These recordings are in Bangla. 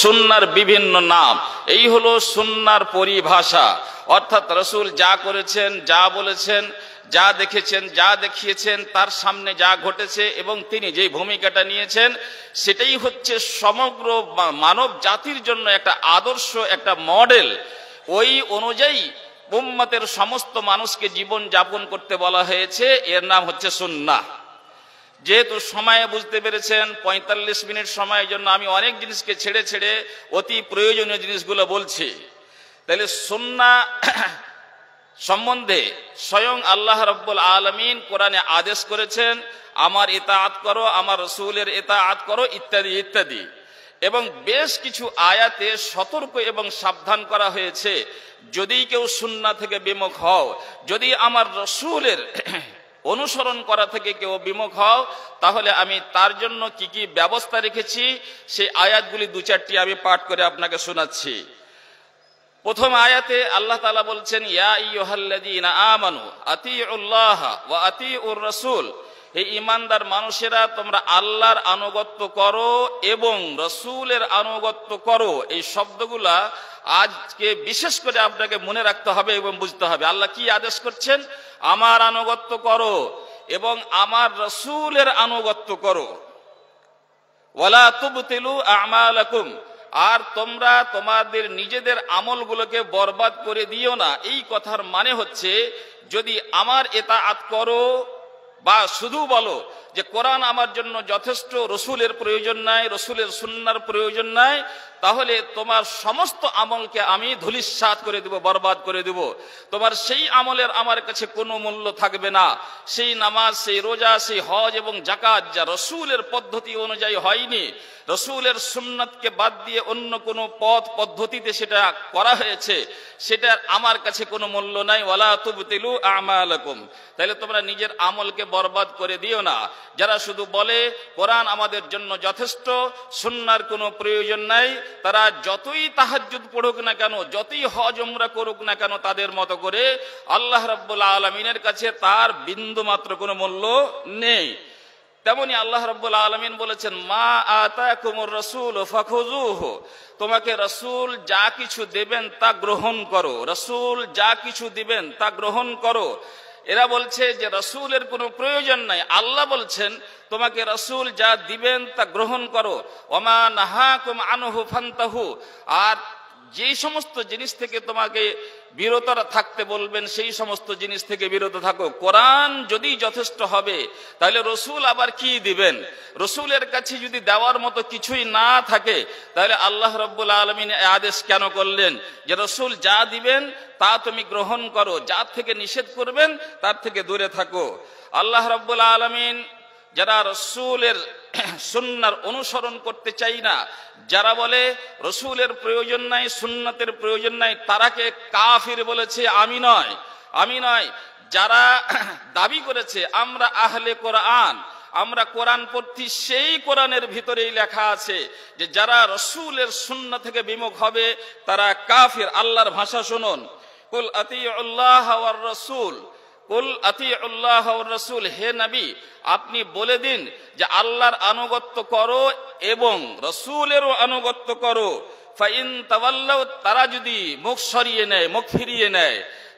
সুন্নাহর বিভিন্ন নাম, এই হলো সুন্নাহর পরিভাষা। অর্থাৎ রাসূল যা করেছেন, যা বলেছেন, যা দেখেছেন, যা দেখিয়েছেন, তার সামনে যা ঘটেছে এবং তিনি যেই ভূমিকাটা নিয়েছেন, সেটাই হচ্ছে সমগ্র মানব জাতির জন্য একটা আদর্শ, একটা মডেল। ওই অনুযায়ী উম্মতের সমস্ত মানুষকে জীবন যাপন করতে বলা হয়েছে, এর নাম হচ্ছে সুন্নাহ। যেহেতু সময়ে বুঝতে পেরেছেন 45 মিনিট সময়ের জন্য আমি অনেক জিনিসকে ছেড়ে ছেড়ে অতি প্রয়োজনীয় জিনিসগুলো বলছি। তাহলে সুন্নাহ সম্বন্ধে স্বয়ং আল্লাহ রাব্বুল আলামিন কোরআনে আদেশ করেছেন, আমার ইতাআত করো, আমার রাসূলের ইতাআত করো, ইত্যাদি ইত্যাদি। এবং বেশ কিছু আয়াতে সতর্ক এবং সাবধান করা হয়েছে, যদি কেউ সুন্নাহ থেকে বিমুখ হও, যদি আমার রাসূলের অনুসরণ করা থেকে কেউ বিমুখ হও, তাহলে আমি তার জন্য কি কি ব্যবস্থা রেখেছি সেই আয়াতগুলি দু চারটি আমি পাঠ করে আপনাকে শোনাচ্ছি। প্রথম আয়াতে আল্লাহ তাআলা বলছেন, ইয়া আইয়ুহাল্লাযীনা আমানু আতিউল্লাহ ওয়া আতিউর রাসূল, হে ঈমানদার মানুষেরা, তোমরা আল্লাহর আনুগত্য করো এবং রাসূলের আনুগত্য করো। এই শব্দগুলা আজকে বিশেষ করে আপনাকে মনে রাখতে হবে এবং বুঝতে হবে। আল্লাহ কি আদেশ করছেন? আমার আনুগত্য করো এবং আমার রাসূলের আনুগত্য করো। ওয়ালা তুবতিলু আমালাকুম, আর তোমরা তোমাদের নিজেদের আমলগুলোকে বরবাদ করে দিও না। এই কথার মানে হচ্ছে, যদি আমার ইতাআত করো বা শুধু বলো যে কোরআন আমার জন্য যথেষ্ট, রসুলের প্রয়োজন নাই, রসুলের সুন্নাহর প্রয়োজন নাই, তাহলে তোমার সমস্ত আমলকে আমি ধূলিসাৎ করে দেব, বরবাদ করে দেব। তোমার সেই আমলের আমার কাছে কোনো মূল্য থাকবে না। সেই নামাজ, সেই রোজা, সেই হজ এবং যাকাত যা রসুলের পদ্ধতি অনুযায়ী হয়নি, রসুলের সুন্নাতকে বাদ দিয়ে অন্য কোনো পথ পদ্ধতিতে সেটা করা হয়েছে, সেটার আমার কাছে কোনো মূল্য নাই। ওয়ালা তুবতিলু আমালাকুম, তাহলে তোমরা নিজের আমলকে বরবাদ করে দিও না। যারা শুধু বলে কোরআন আমাদের জন্য যথেষ্ট, সুন্নাহর কোনো প্রয়োজন নাই, তারা যতই তাহাজ্জুদ পড়ুক না কেন, যতই হজ উমরা করুক না কেন, তাদের মতো করে আল্লাহ রাব্বুল আলামিনের কাছে তার বিন্দু মাত্র কোনো মূল্য নেই। তেমনি আল্লাহ রাব্বুল আলামিন বলেছেন, মা আতাকুমুর রাসূল ফাখুযুহু, তোমাকে রাসূল যা কিছু দেবেন তা গ্রহণ করো, রাসূল যা কিছু দিবেন তা গ্রহণ করো। এরা বলছে যে রাসূলের কোনো প্রয়োজন নাই, আল্লাহ বলছেন তোমাকে রাসূল যা দিবেন তা গ্রহণ করো। ওমা নাহাকুম আনহু ফান্তাহু, আর যেই সমস্ত জিনিস থেকে তোমাকে বিরত থাকতে বলবেন সেই সমস্ত জিনিস থেকে বিরত থাকো। কোরআন যদি যথেষ্ট হবে, তাহলে রসুল আবার কি দিবেন? রসুলের কাছে যদি দেওয়ার মতো কিছুই না থাকে, তাহলে আল্লাহ রাব্বুল আলামিন আদেশ কেন করলেন যে রসুল যা দিবেন তা তুমি গ্রহণ করো, যার থেকে নিষেধ করবেন তার থেকে দূরে থাকো। আল্লাহ রাব্বুল আলামিন যারা রসুলের সুন্নাহর অনুসরণ করতে চাই না, যারা বলে রসুলের প্রয়োজন নাই, সুন্নাতের প্রয়োজন নাই, তারাকে কাফির বলেছে, আমি নয়, আমি নয়। যারা দাবি করেছে আমরা আহলে কোরআন, আমরা কোরআন পড়ছি, সেই কোরআনের ভিতরেই লেখা আছে যে যারা রসুলের সুন্নাহ থেকে বিমুখ হবে তারা কাফির। আল্লাহর ভাষা শুনুন, কুল আতিউল্লাহ ওয়ার রাসূল, কুল আতিউল্লাহ ওয়ার রাসূল, হে নবী আপনি বলে দিন যে আল্লাহর আনুগত্য করো এবং রাসূলেরও আনুগত্য করো। ফাইন তাওয়াল্লাউ, তারা যদি মুখ সরিয়ে নেয়, মুখ ফিরিয়ে নেয়,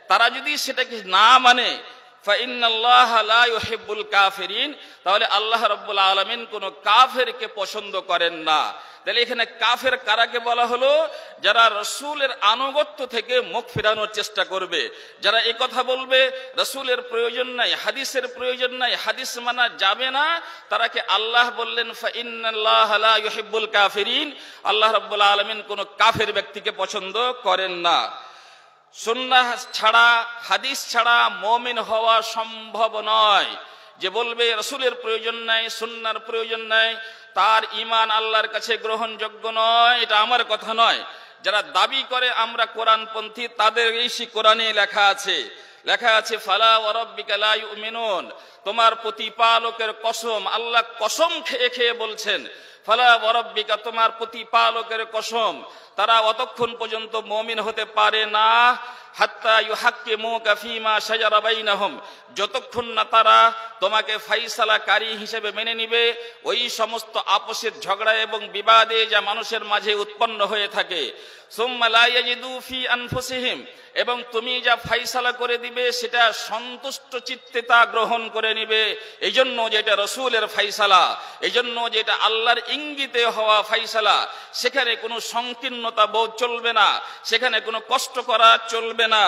তারা যদি সেটাকে না মানে, ফাইন্নাল্লাহা লা ইউহিব্বুল কাফিরিন, তাহলে আল্লাহ রাব্বুল আলামিন কোনো কাফেরকে পছন্দ করেন না। তাহলে এখানে কাফের কারাকে বলা হলো? যারা রসুলের আনুগত্য থেকে মুখ ফেরানোর চেষ্টা করবে, যারা এই কথা বলবে রসুলের প্রয়োজন নাই, হাদিসের প্রয়োজন নাই, হাদিস মানা যাবে না, তারাকে আল্লাহ বললেন ফাইন্নাল্লাহা লা ইউহিব্বুল কাফিরিন, আল্লাহ রাব্বুল আলামিন কোনো কাফের ব্যক্তিকে পছন্দ করেন না। সুন্নাহ ছাড়া, হাদিস ছাড়া মুমিন হওয়া সম্ভব নয়। যে বলবে রসুলের প্রয়োজন নাই, সুন্নাহর প্রয়োজন নাই, তার ঈমান আল্লাহর কাছে গ্রহণযোগ্য নয়, এটা আমার কথা নয়। যারা দাবি করে আমরা কোরআনপন্থী, তাদের এই কোরআনে লেখা আছে, লেখা আছে ফালা ওয়া রাব্বিকা লা ইউমিনুন, তোমার প্রতিপালকের কসম, আল্লাহ কসম খেয়ে খেয়ে বলছেন ফালা ওয়া রাব্বিকা, তোমার প্রতিপালকের কসম, তারা অতক্ষণ পর্যন্ত মুমিন হতে পারে না হাত্তা ইউহাক্কিমুকা ফীমা শাজারা বাইনাহুম, যতক্ষণ না তারা তোমাকে ফাইসালাকারী হিসেবে মেনে নিবে ওই সমস্ত আপসের ঝগড়া এবং বিবাদে যা মানুষের মাঝে উৎপন্ন হয়ে থাকে। সুম্মা লা ইয়াজিদু ফি আনফুসিহিম, এবং তুমি যা ফাইসালা করে দিবে সেটা সন্তুষ্ট চিত্তে তা গ্রহণ করে নিবে। এই জন্য যেটা রসুলের ফাইসালা, এই জন্য যেটা আল্লাহর ইঙ্গিতে হওয়া ফাইসালা, সেখানে কোনো সংকীর্ণতা বোধ চলবে না, সেখানে কোনো কষ্ট করা চলবে না।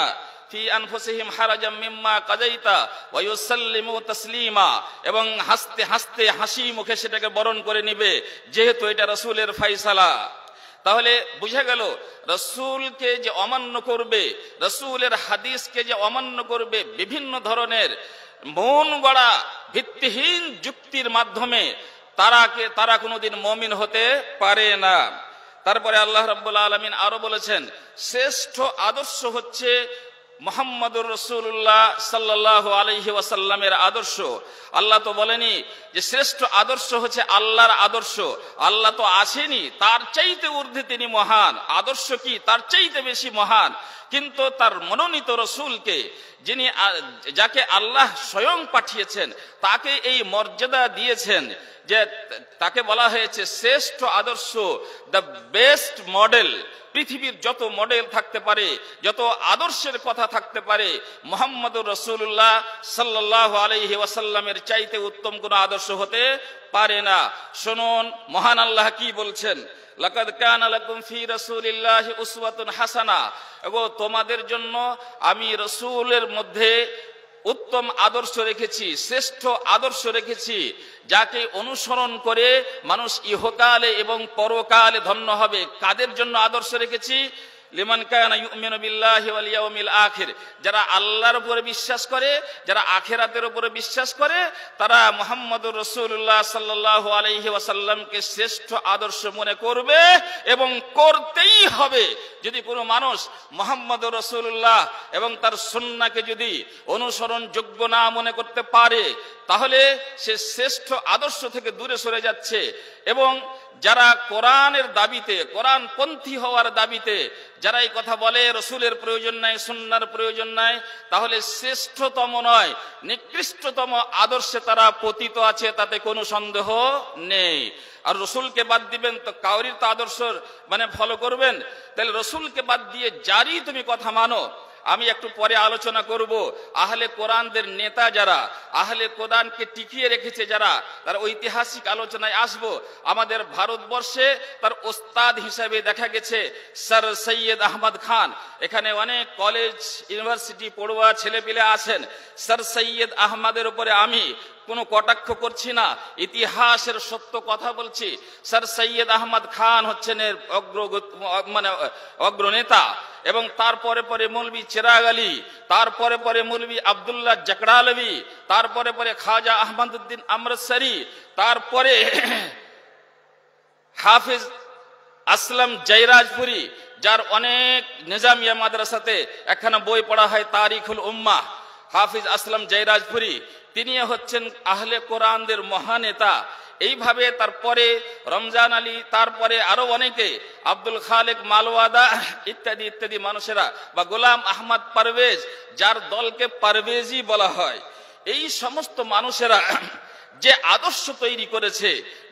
ফি আনফুসিহিম হারাজাম মিম্মা কাযাইতা ওয়া ইউসাল্লিমু তাসলিমা, এবং হাসতে হাসতে হাসি মুখে সেটাকে বরণ করে নিবে, যেহেতু এটা রসুলের ফাইসালা। তাহলে বুঝা গেল রসুলকে যে অমান্য করবে, রসুলের হাদিসকে যে অমান্য করবে বিভিন্ন ধরনের মন গড়া ভিত্তিহীন যুক্তির মাধ্যমে তারা কোনোদিন মুমিন হতে পারে না। তারপরে আল্লাহ রাব্বুল আলামিন আরো বলেছেন শ্রেষ্ঠ আদর্শ হচ্ছে মুহাম্মদুর রাসূলুল্লাহ সাল্লাল্লাহু আলাইহি ওয়াসাল্লামের আদর্শ। আল্লাহ তো বলেনি যে শ্রেষ্ঠ আদর্শ হচ্ছে আল্লাহর আদর্শ, আল্লাহ তো আসেনি, তার চাইতে ঊর্ধ্বে তিনি মহান। আদর্শ কি? তার চাইতে বেশি মহান। কিন্তু তার মনোনীত রসুলকে, যাকে আল্লাহ স্বয়ং পাঠিয়েছেন, তাকে এই মর্যাদা দিয়েছেন যে তাকে বলা হয়েছে শ্রেষ্ঠ আদর্শ, দ্য বেস্ট মডেল। পৃথিবীর যত মডেল থাকতে পারে, যত আদর্শের কথা থাকতে পারে, মুহাম্মদুর রাসূলুল্লাহ সাল্লাল্লাহু আলাইহি ওয়াসাল্লামের চাইতে উত্তম কোন আদর্শ হতে পারে না। শুনুন মহান আল্লাহ কি বলছেন, লাকাদ কানা লাকুম ফি রাসূলিল্লাহি উসওয়াতুন হাসানা, এগো তোমাদের জন্য আমি রসুলের মধ্যে উত্তম আদর্শ রেখেছি, শ্রেষ্ঠ আদর্শ রেখেছি, যাকে অনুসরণ করে মানুষ ইহকালে এবং পরকালে ধন্য হবে। কাদের জন্য আদর্শ রেখেছি? লিমান কানা ইউমিনু বিল্লাহি ওয়াল ইয়াউমিল আখির, যারা আল্লাহর উপরে বিশ্বাস করে, যারা আখিরাতের উপরে বিশ্বাস করে, তারা মুহাম্মদুর রাসূলুল্লাহ সাল্লাল্লাহু আলাইহি ওয়াসাল্লামকে শ্রেষ্ঠ আদর্শ মনে করবে এবং করতেই হবে। যদি কোনো মানুষ মুহাম্মদুর রাসূলুল্লাহ এবং তার সুন্নাহকে যদি অনুসরণ যোগ্য না মনে করতে পারে, তাহলে সে শ্রেষ্ঠ আদর্শ থেকে দূরে সরে যাচ্ছে। এবং যারা কোরআনের দাবিতে, কোরআনপন্থী হওয়ার দাবিতে যারা এই কথা বলে রসুলের প্রয়োজন নাই, সুন্নাহর প্রয়োজন নাই, তাহলে শ্রেষ্ঠতম নয়, নিকৃষ্টতম আদর্শে তারা পতিত আছে, তাতে কোনো সন্দেহ নেই। আর রসুলকে বাদ দিবেন তো কাউরির তো আদর্শ ফলো করবেন, তাহলে রসুলকে বাদ দিয়ে যারই তুমি কথা মানো। আমি একটু পরে আলোচনা করব আহলে কোরআনদের নেতা যারা, আহলে কোরআনকে টিকিয়ে রেখেছে যারা, তার ঐতিহাসিক আলোচনায় আসব। আমাদের ভারতবর্ষে তার ওস্তাদ হিসাবে দেখা গেছে স্যার সৈয়দ আহমদ খান। এখানে অনেক কলেজ ইউনিভার্সিটি পড়ুয়া ছেলেপিলে আছেন। স্যার সৈয়দ আহমদের উপরে আমি কোনো কটাক্ষ করছি না, ইতিহাসের সত্য কথা বলছি। স্যার সৈয়দ আহমদ খান হচ্ছেন এর অগ্রনেতা। এবং তারপরে পরে মৌলভী চেরাগ আলী, তারপরে পরে মৌলভী আব্দুল্লাহ জাকরালভী, তারপরে পরে খাজা আহমদউদ্দিন আমৃতসরি, তারপরে হাফিজ আসলাম জয়রাজপুরি, যার অনেক নিজামিয়া মাদ্রাসাতে একখানা বই পড়া হয় তারিখুল উম্মাহ। হাফিজ আসলাম জয়রাজপুরি তিনি হচ্ছেন আহলে কোরআনদের মহানেতা। এইভাবে তারপরে রমজান আলী, তারপরে আরো অনেকে, আব্দুল খালেক মালওয়াদা ইত্যাদি ইত্যাদি মানুষেরা, বা গোলাম আহমদ পারভেজ, যার দলকে পারভেজি বলা হয়, এই সমস্ত মানুষেরা যে আদর্শ তৈরি করেছে,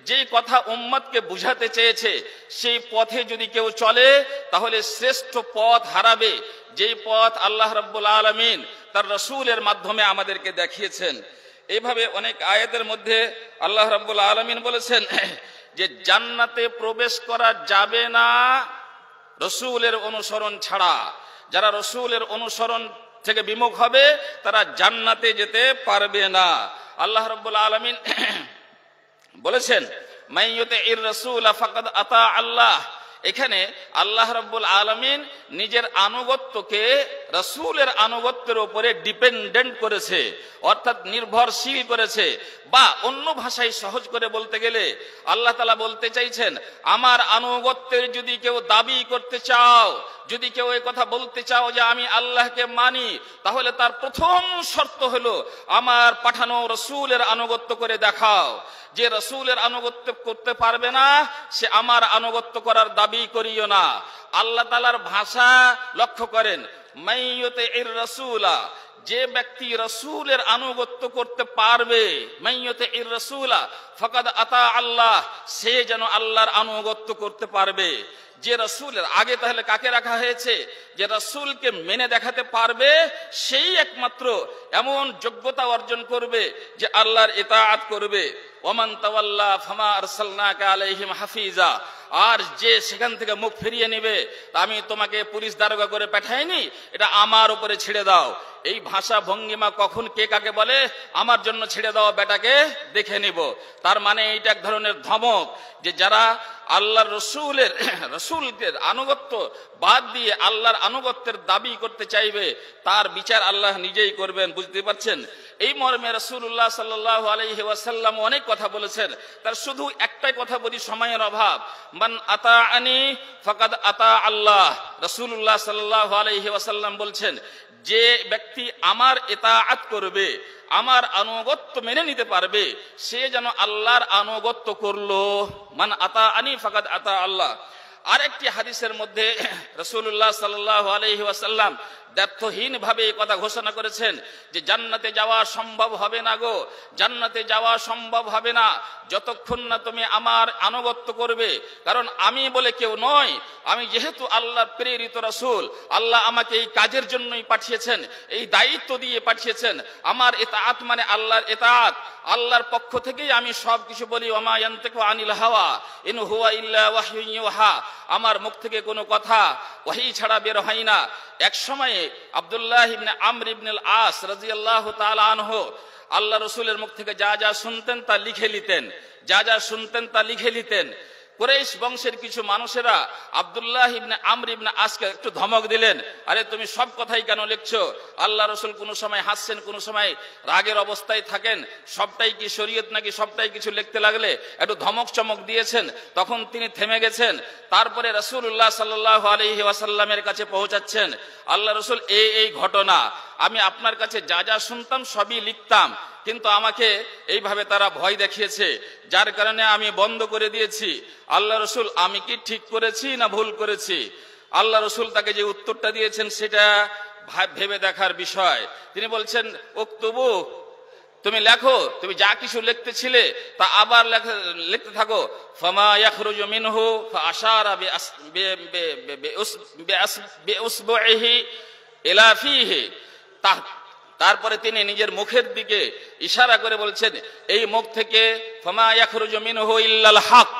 যে কথা উম্মতকে বুঝাতে চেয়েছে, সেই পথে যদি কেউ চলে তাহলে শ্রেষ্ঠ পথ হারাবে, যেই পথ আল্লাহ রাব্বুল আলামিন তার রাসূলের মাধ্যমে আমাদেরকে দেখিয়েছেন। এইভাবে অনেক আয়াতের মধ্যে আল্লাহ রাব্বুল আলামিন বলেছেন যে জান্নাতে প্রবেশ করা যাবে না রসুলের অনুসরণ ছাড়া। যারা রসুলের অনুসরণ থেকে বিমুখ হবে তারা জান্নাতে যেতে পারবে না। আল্লাহ রাব্বুল আলামিন বলেছেন মাইয়ুতির রাসূল ফাকাদ আতা আল্লাহ। এখানে আল্লাহ রাব্বুল আলামিন নিজের আনুগত্যকে রাসূলের আনুগত্যের উপরে ডিপেন্ডেন্ট করেছে, অর্থাৎ নির্ভরশীল করেছে। বা অন্য ভাষায় সহজ করে বলতে গেলে আল্লাহ তাআলা বলতে চাইছেন, আমার আনুগত্যের যদি কেউ দাবি করতে চাও যদি কেউ এই কথা বলতে চাও যে আমি আল্লাহকে মানি, তাহলে তার প্রথম শর্ত হলো আমার পাঠানো রসুলের আনুগত্য করে দেখাও। যে রসুলের আনুগত্য করতে পারবে না, সে আমার আনুগত্য করার দাবি করিও না। আল্লাহ তাআলার ভাষা লক্ষ্য করেন, মাইয়ুতির রাসূলা, যে ব্যক্তি রসুলের আনুগত্য করতে পারবে, মাইয়ুতির রাসূলা ফাকাদ আতা আল্লাহ, সে যেন আল্লাহর আনুগত্য করতে পারবে। যে রসুলের আগে তাহলে কাকে রাখা হয়েছে? যে রসুলকে মেনে দেখাতে পারবে সেই একমাত্র এমন যোগ্যতা অর্জন করবে যে আল্লাহর ইতাআত করবে। ওমান তাওয়াল্লা ফামা আরসালনাকা আলাইহিম হাফিজা, আর যে সেখান থেকে মুখ ফিরিয়ে নেবে, তা আমি তোমাকে পুলিশ দারোগা করে পাঠাইনি, এটা আমার উপরে ছেড়ে দাও। এই ভাষা ভঙ্গিমা কখন কে কাকে বলে? আমার জন্য ছেড়ে দাও, বেটাকে দেখে নিব। তার মানে এইটা এক ধরনের ধমক যে যারা আল্লাহর রসুলের আনুগত্য বাদ দিয়ে আল্লাহর আনুগত্যের দাবি করতে চাইবে, তার বিচার আল্লাহ নিজেই করবেন। বুঝতে পারছেন? এই মর্মে রাসূলুল্লাহ সাল্লাল্লাহু আলাইহি ওয়াসাল্লাম অনেক কথা বলেছেন। তার শুধু একটাই কথা বলি, সময়ের অভাব। মান আতাআনি ফাকাদ আতা আল্লাহ। রাসূলুল্লাহ সাল্লাল্লাহু আলাইহি ওয়াসাল্লাম বলছেন, যে ব্যক্তি আমার ইতাআত করবে, আমার আনুগত্য মেনে নিতে পারবে, সে যেন আল্লাহর আনুগত্য করলো। মান আতাআনি ফাকাদ আতা আল্লাহ। আরেকটি হাদিসের মধ্যে রাসূলুল্লাহ সাল্লাল্লাহু আলাইহি ওয়াসাল্লাম দ্ব্যর্থহীন ভাবে এই কথা ঘোষণা করেছেন যে জান্নাতে যাওয়া সম্ভব হবে না গো, জান্নাতে যাওয়া সম্ভব হবে না যতক্ষণ না তুমি আমার আনুগত্য করবে। কারণ আমি বলে কেউ নয়, আমি যেহেতু আল্লাহর প্রেরিত রাসূল, আল্লাহ আমাকে এই কাজের জন্যই পাঠিয়েছেন, এই দায়িত্ব দিয়ে পাঠিয়েছেন। আমার ইতাআত মানে আল্লাহর ইতাআত, আল্লাহর পক্ষ থেকেই আমি সব কিছু বলি। ওমা ইয়ানতিকু আনিল হাওয়া ইন হুয়া ইল্লা ওয়াহয়ুন ইউহা, আমার মুখ থেকে কোনো কথা ওহী ছাড়া বের হয় না। এক সময়ে আব্দুল্লাহ ইবনে আমর ইবনে আল আস রাদিয়াল্লাহু তাআলা আনহু আল্লাহ রসুলের মুখ থেকে যা যা শুনতেন তা লিখে নিতেন, যা যা শুনতেন তা লিখে নিতেন। কুরাইশ বংশের কিছু মানুষেরা আব্দুল্লাহ ইবনে আমর ইবনে আসকে একটু ধমক দিলেন, আরে তুমি সব কথাই কেন লিখছো? আল্লাহ রসুল কোনো সময় হাসছেন, কোনো সময় রাগের অবস্থায় থাকেন, সবটাই কি শরীয়ত নাকি? সবটাই কিছু লিখতে লাগলে একটু ধমক চমক দিয়েছেন, তখন তিনি থেমে গেছেন। তারপরে রাসূলুল্লাহ সাল্লাল্লাহু আলাইহি ওয়াসাল্লামের কাছে পৌঁছাচ্ছেন, আল্লাহ রসুল এই ঘটনা আমি আপনার কাছে যা যা শুনতাম সবই লিখতাম, কিন্তু আমাকে এইভাবে তারা ভয় দেখিয়েছে, যার কারণে আমি বন্ধ করে দিয়েছি। আল্লাহ রসুল আমি কি ঠিক করেছি না ভুল করেছি? আল্লাহ রসুল তাকে যে উত্তরটা দিয়েছেন সেটা ভেবে দেখার বিষয়। তিনি বলছেন, উকতুবু, তুমি লেখো, তুমি যা কিছু লিখতেছিলে তা আবার লিখতে থাকো। ফামা ইয়াখরুজু মিনহু ফাআশারা বিউসবুইহি ইলা ফিহি, তারপরে তিনি নিজের মুখের দিকে ইশারা করে বলছেন, এই মুখ থেকে ফামা ইয়াখরুজু মিনহু ইল্লাল হক,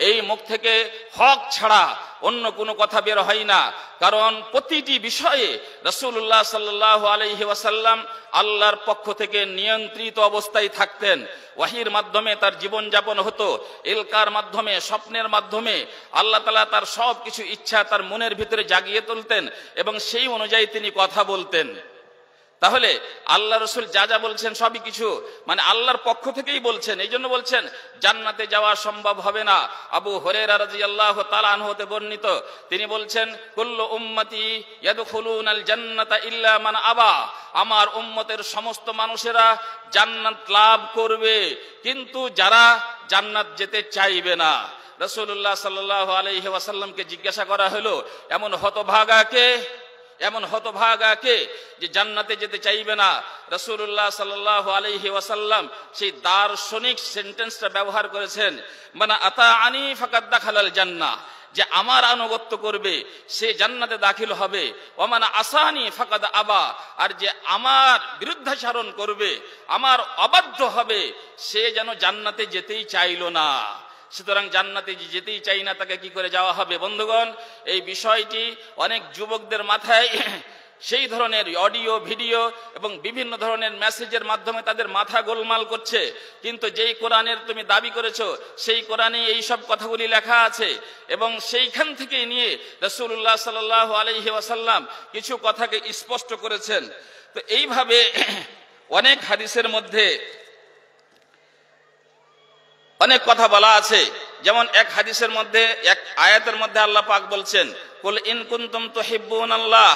এই মুখ থেকে হক ছাড়া অন্য কোনো কথা বের হয় না। কারণ প্রতিটি বিষয়ে রাসূলুল্লাহ সাল্লাল্লাহু আলাইহি ওয়াসাল্লাম আল্লাহর পক্ষ থেকে নিয়ন্ত্রিত অবস্থায় থাকতেন। ওয়াহির মাধ্যমে তার জীবন যাপন হতো, ইলকার মাধ্যমে, স্বপ্নের মাধ্যমে আল্লাহ তাআলা তার সব কিছু ইচ্ছা তার মনের ভিতরে জাগিয়ে তুলতেন এবং সেই অনুযায়ী তিনি কথা বলতেন। তাহলে আল্লাহ রসুল যা যা বলছেন সবই কিছু মানে আল্লাহর পক্ষ থেকেই বলছেন। এই জন্য বলছেন জান্নাতে যাওয়া সম্ভব হবে না। আবু হুরায়রা রাদিয়াল্লাহু তাআলা আনহু হতে বর্ণিত, তিনি বলছেন, কুল্লু উম্মতি ইয়াদখুলুনাল জান্নাতা ইল্লা মান আবা, আমার উম্মতের সমস্ত মানুষেরা জান্নাত লাভ করবে, কিন্তু যারা জান্নাত যেতে চাইবে না। রাসূলুল্লাহ সাল্লাল্লাহু আলাইহি ওয়াসাল্লামকে জিজ্ঞাসা করা হলো, এমন হতভাগাকে যে জান্নাতে যেতে চাইবে না। রাসূলুল্লাহ সাল্লাল্লাহু আলাইহি ওয়াসাল্লাম সেই দার্শনিক সেন্টেন্সটা ব্যবহার করেছেন, মানা আতাআনি ফাকাদ দাখালাল জান্নাহ, যে আমার আনুগত্য করবে সে জান্নাতে দাখিল হবে। ওমানা আসানি ফাকাদ আবা, আর যে আমার বিরুদ্ধাচরণ করবে, আমার অবাধ্য হবে, সে যেন জান্নাতে যেতেই চাইল না। সুতরাং জান্নাতে যেতেই চাই না, তাকে কি করে যাওয়া হবে? বন্ধুগণ, এই বিষয়টি অনেক যুবকদের মাথায় সেই ধরনের অডিও ভিডিও এবং বিভিন্ন ধরনের মেসেজের মাধ্যমে তাদের মাথা গোলমাল করছে। কিন্তু যেই কোরআনের তুমি দাবি করেছো সেই কোরআনে এই সব কথাগুলি লেখা আছে এবং সেইখান থেকে নিয়ে রাসূলুল্লাহ সাল্লাল্লাহু আলাইহি ওয়াসাল্লাম কিছু কথাকে স্পষ্ট করেছেন। তো এইভাবে অনেক হাদিসের মধ্যে অনেক কথা বলা আছে যেমন এক হাদিসের মধ্যে, এক আয়াতের মধ্যে আল্লাহ পাক বলছেন, কুল ইন কুনতুম তুহিব্বুনাল্লাহ,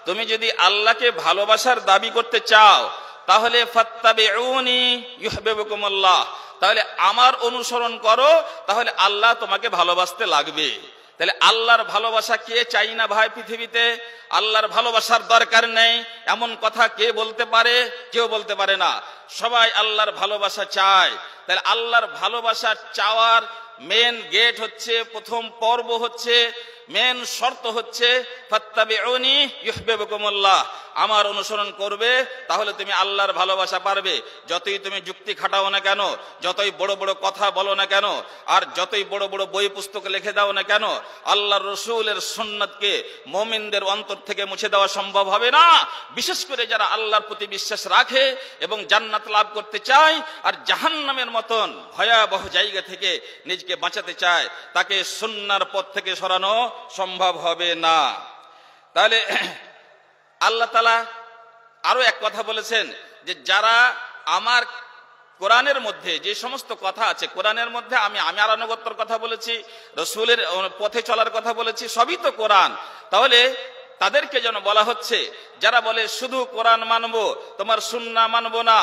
তুমি যদি আল্লাহকে ভালোবাসার দাবি করতে চাও তাহলে ফাত্তাবিউনি ইউহিব্বুকুমুল্লাহ, তাহলে আমার অনুসরণ করো, তাহলে আল্লাহ তোমাকে ভালোবাসতে লাগবে। তাহলে আল্লাহর ভালোবাসা কে চাই না ভাই পৃথিবীতে? আল্লাহর ভালোবাসার দরকার নেই এমন কথা কে বলতে পারে? কেউ বলতে পারে না। সবাই আল্লাহর ভালোবাসা চায়। তাহলে আল্লাহর ভালোবাসা চাওয়ার মেন গেট হচ্ছে, প্রথম পর্ব হচ্ছে, মেন শর্ত হচ্ছে ফাত্তাবিউনি ইউহিব্বুকুমুল্লাহ, আমার অনুসরণ করবে তাহলে তুমি আল্লাহর ভালোবাসা পারবে। যতই তুমি যুক্তি খাটাও না কেন, যতই বড় বড় কথা বলো না কেন, আর যতই বড় বড় বই পুস্তক লিখে দাও না কেন, আল্লাহর রসুলের সুন্নাতকে মুমিনদের অন্তর থেকে মুছে দেওয়া সম্ভব হবে না। বিশেষ করে যারা আল্লাহর প্রতি বিশ্বাস রাখে এবং জান্নাত লাভ করতে চায় আর জাহান্নামের মতন ভয়াবহ জায়গা থেকে নিজকে বাঁচাতে চায়, তাকে সুন্নাহর পথ থেকে সরানো সম্ভব হবে না। তাহলে আল্লাহ তাআলা আরো এক কথা বলেছেন যে যারা আমার কোরআনের মধ্যে যে সমস্ত কথা আছে, কোরআনের মধ্যে আমি আমার আনুগত্যের কথা বলেছি, রসুলের পথে চলার কথা বলেছি, সবই তো কোরআন। তাহলে তাদেরকে যেন বলা হচ্ছে, যারা বলে শুধু কোরআন মানবো, তোমার সুন্নাহ মানবো না,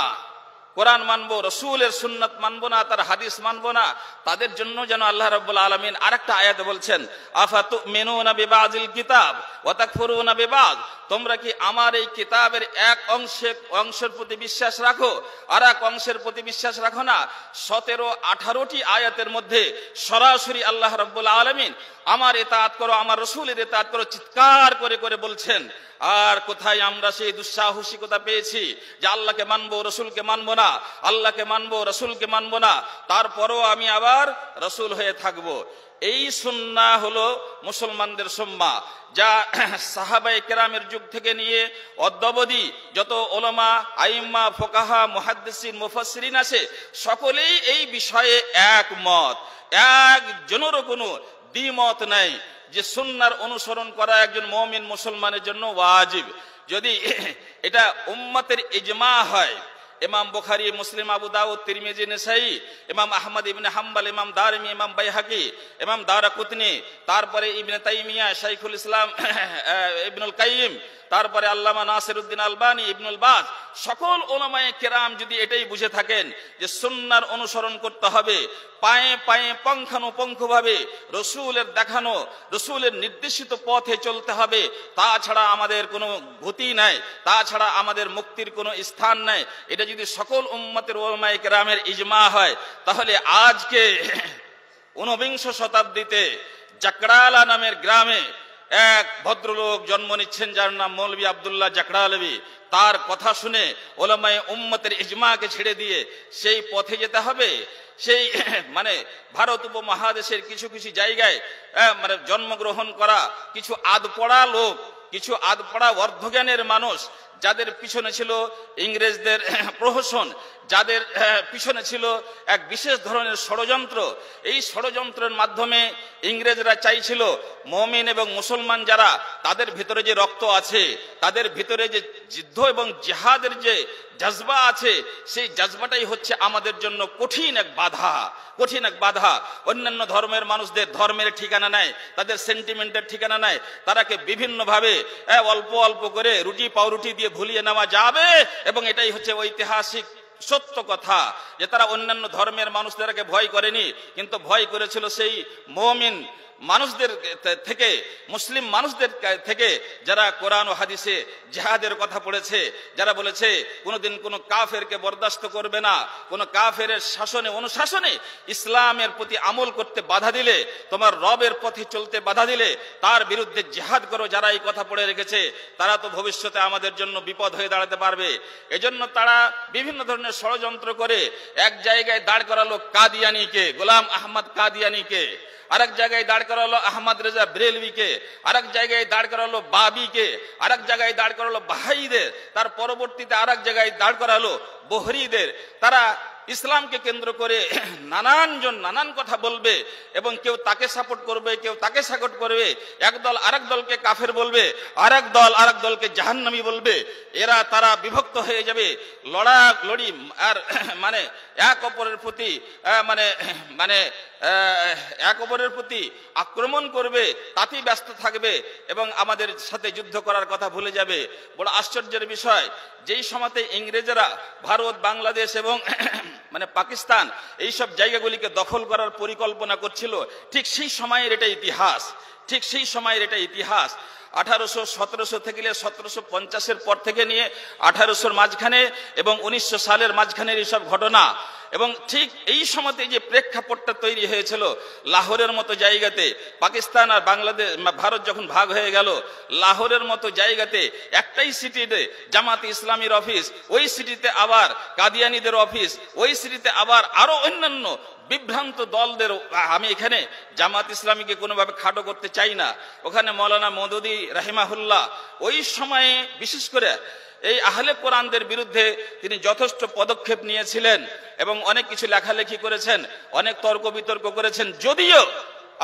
কোরআন মানবো, রসুলের সুন্নাত মানবো না, তার হাদিস মানবো না, তাদের জন্য যেন আল্লাহ রাব্বুল আলামিন আরেকটা আয়াতে বলছেন, আফাতুমিনুনা বিবাযিল কিতাব ওয়া তাকফুরুনা বিবায, তোমরা কি আমার এই কিতাবের এক অংশের প্রতি বিশ্বাস রাখো আর এক অংশের প্রতি বিশ্বাস রাখো না? 17-18টি আয়াতের মধ্যে সরাসরি আল্লাহ রাব্বুল আলামিন আমার ইতাআত করো, আমার রসুলের ইতাআত করো চিৎকার করে করে বলছেন। আর কোথায় আমরা সেই দুঃসাহসিকতা পেয়েছি যে আল্লাহকে মানবো, রসুলকে মানবো না, আল্লাহকে মানবো, রসুলকে মানবো না, তারপরও আমি আবার রসুল হয়ে থাকবো? এই সুন্নাহ হলো মুসলমানদের সুন্নাহ, যা সাহাবায়ে কেরামের যুগ থেকে নিয়ে অদ্যাবধি যত ওলামা, আইম্মা, ফোকাহা, মুহাদ্দিসিন, মুফাসসিরিন আছে, সকলেই এই বিষয়ে একমত, একজনেরও কোনো দ্বিমত নাই যে সুন্নাহর অনুসরণ করা একজন মুমিন মুসলমানের জন্য ওয়াজিব। যদি এটা উম্মতের ইজমা হয়, ইমাম বুখারী, মুসলিম, আবু দাউদ, তিরমিজি, নাসাঈ, ইমাম আহমদ ইবনে হাম্বল, ইমাম দারমি, ইমাম বাইহাকি, ইমাম দারাকুতনি, তারপরে ইবনে তাইমিয়া, শাইখুল ইসলাম ইবনুল কাইয়িম, তারপরে আল্লামা নাসিরউদ্দিন আলবানী, ইবনুল বাজ, সকল উলামায়ে কেরাম যদি এটাই বুঝে থাকেন যে সুন্নাহর অনুসরণ করতে হবে, পায়ে পায়ে পঙ্খানুপঙ্খভাবে রসুলের দেখানো, রসুলের নির্দেশিত পথে চলতে হবে, তাছাড়া আমাদের কোনো গতি নাই, তাছাড়া আমাদের মুক্তির কোনো স্থান নাই, এটা যদি সকল উম্মতের উলামায়ে কেরামের ইজমা হয়, তাহলে আজকে ঊনবিংশ শতাব্দীতে জাকরালা নামের গ্রামে এক ভদ্রলোক জন্ম নিচ্ছেন যার নাম মৌলভী আব্দুল্লাহ জাকরালভী। তার কথা শুনে ওলামায়ে উম্মতের ইজমাকে ছেড়ে দিয়ে সেই পথে যেতে হবে। সেই মানে ভারত উপমহাদেশের কিছু কিছু জায়গায় মানে জন্মগ্রহণ করা কিছু আধপড়া লোক, কিছু আধপড়া অর্ধজ্ঞানের মানুষ, যাদের পিছনে ছিল ইংরেজদের প্রহসন, যাদের পিছনে ছিল এক বিশেষ ধরনের ষড়যন্ত্র। এই ষড়যন্ত্রের মাধ্যমে ইংরেজরা চাইছিল মুমিন এবং মুসলমান যারা, তাদের ভিতরে যে রক্ত আছে, তাদের ভিতরে যে যুদ্ধ এবং জিহাদের যে জজবা আছে, সেই জজবাটাই হচ্ছে আমাদের জন্য কঠিন এক বাধা, কঠিন এক বাধা। অন্যান্য ধর্মের মানুষদের ধর্মের ঠিকানা নাই, তাদের সেন্টিমেন্টের ঠিকানা নাই, তারাকে বিভিন্নভাবে অল্প অল্প করে রুটি পাউরুটি দিয়ে ভুলিয়ে নেওয়া যাবে, এবং এটাই হচ্ছে ঐতিহাসিক সত্য কথা যে তারা অন্যান্য ধর্মের মানুষদেরকে ভয় করেনি, কিন্তু ভয় করেছিল সেই মুমিন মানুষদের থেকে, মুসলিম মানুষদের থেকে, যারা কোরআন ও হাদিসে জিহাদের কথা পড়েছে, যারা বলেছে কোনোদিন কোনো কাফেরকে বরদাস্ত করবে না, কোনো কাফের শাসনে অনুশাসনে ইসলামের প্রতি আমল করতে বাধা দিলে, তোমার রবের পথে চলতে বাধা দিলে তার বিরুদ্ধে জিহাদ করো। যারা এই কথা পড়ে রেখেছে তারা তো ভবিষ্যতে আমাদের জন্য বিপদ হয়ে দাঁড়াতে পারবে। এজন্য তারা বিভিন্ন ধরনের ষড়যন্ত্র করে এক জায়গায় দাঁড় করালো কাদিয়ানিকে, গোলাম আহমদ কাদিয়ানিকে, আরেক জায়গায় দাঁড় করালো আহমদ রেজা বেরেলভিকে, আরেক জায়গায় দাঁড় করালো বাবিকে, আরেক জায়গায় দাঁড় করালো বাহাইদের, তার পরবর্তীতে আরেক জায়গায় দাঁড় করালো বহরিদের। তারা ইসলামকে কেন্দ্র করে নানানজন নানান কথা বলবে এবং কেউ তাকে সাপোর্ট করবে, কেউ তাকে সাপোর্ট করবে, একদল আরেক দলকে কাফের বলবে, আরেক দল আরেক দলকে জাহান্নামী বলবে। তারা বিভক্ত হয়ে যাবে, লড়ালড়ি আর মানে এক অপরের প্রতি এক অপরের প্রতি আক্রমণ করবে, তাতেই ব্যস্ত থাকবে এবং আমাদের সাথে যুদ্ধ করার কথা ভুলে যাবে। বড় আশ্চর্যের বিষয়, যেই সময়তে ইংরেজরা ভারত, বাংলাদেশ এবং পাকিস্তান এইসব জায়গাগুলিকে দখল করার পরিকল্পনা করছিল, ঠিক সেই সময়ের এটা ইতিহাস, ঠিক সেই সময়ের এটা ইতিহাস। 1700 থেকে 1750-এর পর থেকে নিয়ে 1800-র মাঝখানে এবং 1900 সালের মাঝখানের এইসব ঘটনা। এবং ঠিক এই সময়তে যে প্রেক্ষাপটটা তৈরি হয়েছিল লাহোরের মতো জায়গাতে, পাকিস্তান আর বাংলাদেশ ভারত যখন ভাগ হয়ে গেল, লাহোরের মতো জায়গাতে একটাই সিটিতে জামাতে ইসলামীর অফিস, ওই সিটিতে আবার কাদিয়ানীদের অফিস, ওই সিটিতে আবার আরো অন্যান্য বিভ্রান্ত দলদের। আমি এখানে জামাত ইসলামীকে কোনোভাবে খাটো করতে চাই না, ওখানে মৌলানা মওদুদী রাহিমাহুল্লাহ ওই সময়ে বিশেষ করে এই আহলে কোরআনদের বিরুদ্ধে তিনি যথেষ্ট পদক্ষেপ নিয়েছিলেন এবং অনেক কিছু লেখালেখি করেছেন, অনেক তর্ক বিতর্ক করেছেন। যদিও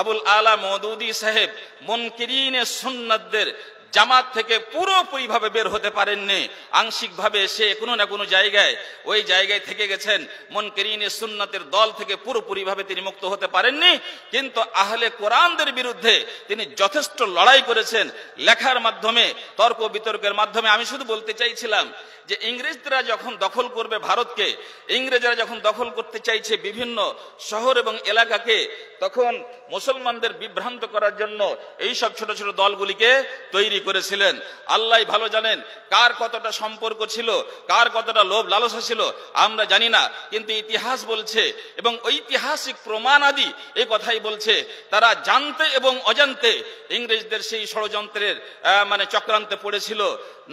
আবুল আলা মওদুদী সাহেব মুনকিরিনে সুন্নাতদের জামাত থেকে পুরোপুরিভাবে বের হতে পারেননি, আংশিকভাবে সে কোনো না কোনো জায়গায় ওই জায়গায় থেকে গেছেন। মুনকিরিনে সুন্নাতের দল থেকে পুরোপুরিভাবে তিনি মুক্ত হতে পারেননি, কিন্তু আহলে কোরআনদের বিরুদ্ধে তিনি যথেষ্ট লড়াই করেছেন লেখার মাধ্যমে, তর্ক বিতর্কের মাধ্যমে। আমি শুধু বলতে চাইছিলাম যে ইংরেজরা যখন দখল করবে ভারতকে, ইংরেজরা যখন দখল করতে চাইছে বিভিন্ন শহর এবং এলাকাকে, তখন মুসলমানদের বিভ্রান্ত করার জন্য এই সব ছোট ছোট দলগুলিকে তৈরি করেছিলেন। আল্লাহ ভালো জানেন কার কতটা সম্পর্ক ছিল, কার কতটা লোভ লালসা ছিল আমরা জানি না, কিন্তু ইতিহাস বলছে এবং ঐতিহাসিক প্রমাণ আদি এই কথাই বলছে, তারা জানতে এবং অজান্তে ইংরেজদের সেই ষড়যন্ত্রের চক্রান্তে পড়েছিল।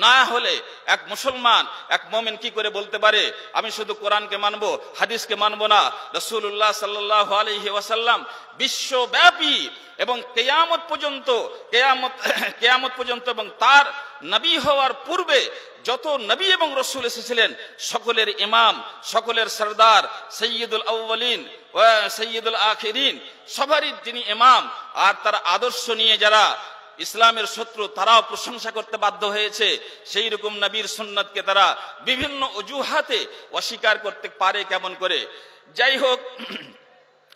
না হলে এক মুসলমান, এক মুমিন কি করে বলতে পারে আমি শুধু কোরআনকে মানবো, হাদিসকে মানবো না? রাসূলুল্লাহ সাল্লাল্লাহু আলাইহি ওয়াসাল্লাম বিশ্বব্যাপী এবং কিয়ামত পর্যন্ত এবং তার নবী হওয়ার পূর্বে যত নবী এবং রাসূল এসেছিলেন সকলের ইমাম, সকলের সরদার, সাইয়্যিদুল আউয়ালিন ওয়া সাইয়্যিদুল আখিরিন, সবারই তিনি ইমাম। আর তার আদর্শ নিয়ে যারা ইসলামের শত্রু তারাও প্রশংসা করতে বাধ্য হয়েছে, সেই রকম নবীর সুন্নাতকে তারা বিভিন্ন অজুহাতে অস্বীকার করতে পারে কেমন করে? যাই হোক,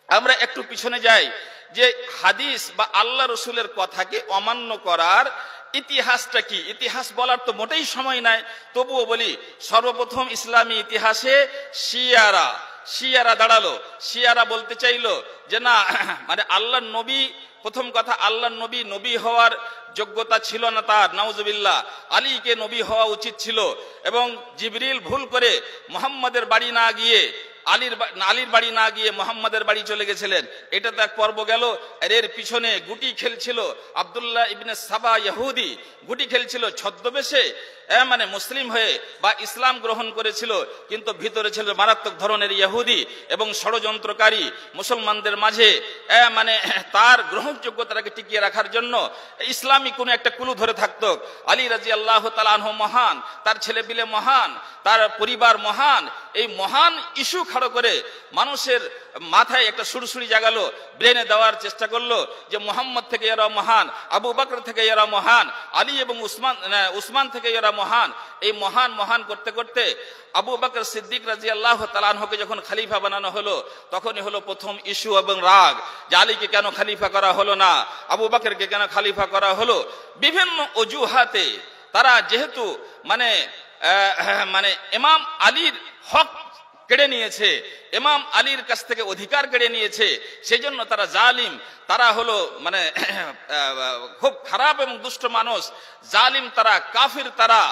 আমরা একটু পিছনে যাই যে হাদিস বা আল্লাহ রসুলের কথাকে অমান্য করার ইতিহাসটা কি। ইতিহাস বলার তো মোটেই সময় নাই, তবুও বলি। সর্বপ্রথম ইসলামী ইতিহাসে শিয়ারা দাঁড়ালো। শিয়ারা বলতে চাইলো যে না, আল্লাহর নবী, প্রথম কথা আল্লাহর নবী হওয়ার যোগ্যতা ছিল না তার, নাউজুবিল্লাহ। আলীকে নবী হওয়া উচিত ছিল এবং জিবরিল ভুল করে মুহাম্মাদের বাড়ি না গিয়ে আলীর বাড়ি না গিয়ে মুহাম্মাদের বাড়ি চলে গেছিলেন। এটা তো এক পর্ব গেল। এর পিছনে গুটি খেলছিল আব্দুল্লাহ ইবনে সাবা ইহুদি, গুটি খেলছিল ছদ্মবেশে, মুসলিম হয়ে বা ইসলাম গ্রহণ করেছিল, কিন্তু ভিতরে ছিল মারাত্মক ধরনের ইহুদি এবং ষড়যন্ত্রকারী। মুসলমানদের মাঝে তার গ্রহণযোগ্যতাকে টিকিয়ে রাখার জন্য ইসলামী কোন একটা কুলু ধরে থাকতো। আলী রাদিয়াল্লাহু তাআলা আনহু মহান, তার ছেলেপিলে মহান, তার পরিবার মহান। এই মহান ইস্যু খাড়ো করে মানুষের মাথায় একটা সুরসুরি জাগালো, ব্রেনে দেওয়ার চেষ্টা করলো যে মুহাম্মদ থেকে এরা মহান, আবু বকর থেকে এরা মহান, আলী এবং উসমান থেকে এরা মহান। এই মহান করতে করতে আবু বকর সিদ্দিক রাদিয়াল্লাহু তাআলা আনহুকে যখন খলিফা বানানো হলো, তখনই হলো প্রথম ইস্যু এবং রাগ যে আলীকে কেন খলিফা করা হলো না, আবু বকরকে কেন খলিফা করা হলো। বিভিন্ন অজুহাতে তারা যেহেতু ইমাম আলীর হক কেড়ে নিয়েছে, ইমাম আলীর কাছ থেকে অধিকার কেড়ে নিয়েছে, সেই জন্য তারা জালিম, তারা হলো খুব খারাপ এবং দুষ্ট মানুষ, জালিম তারা, কাফির তারা।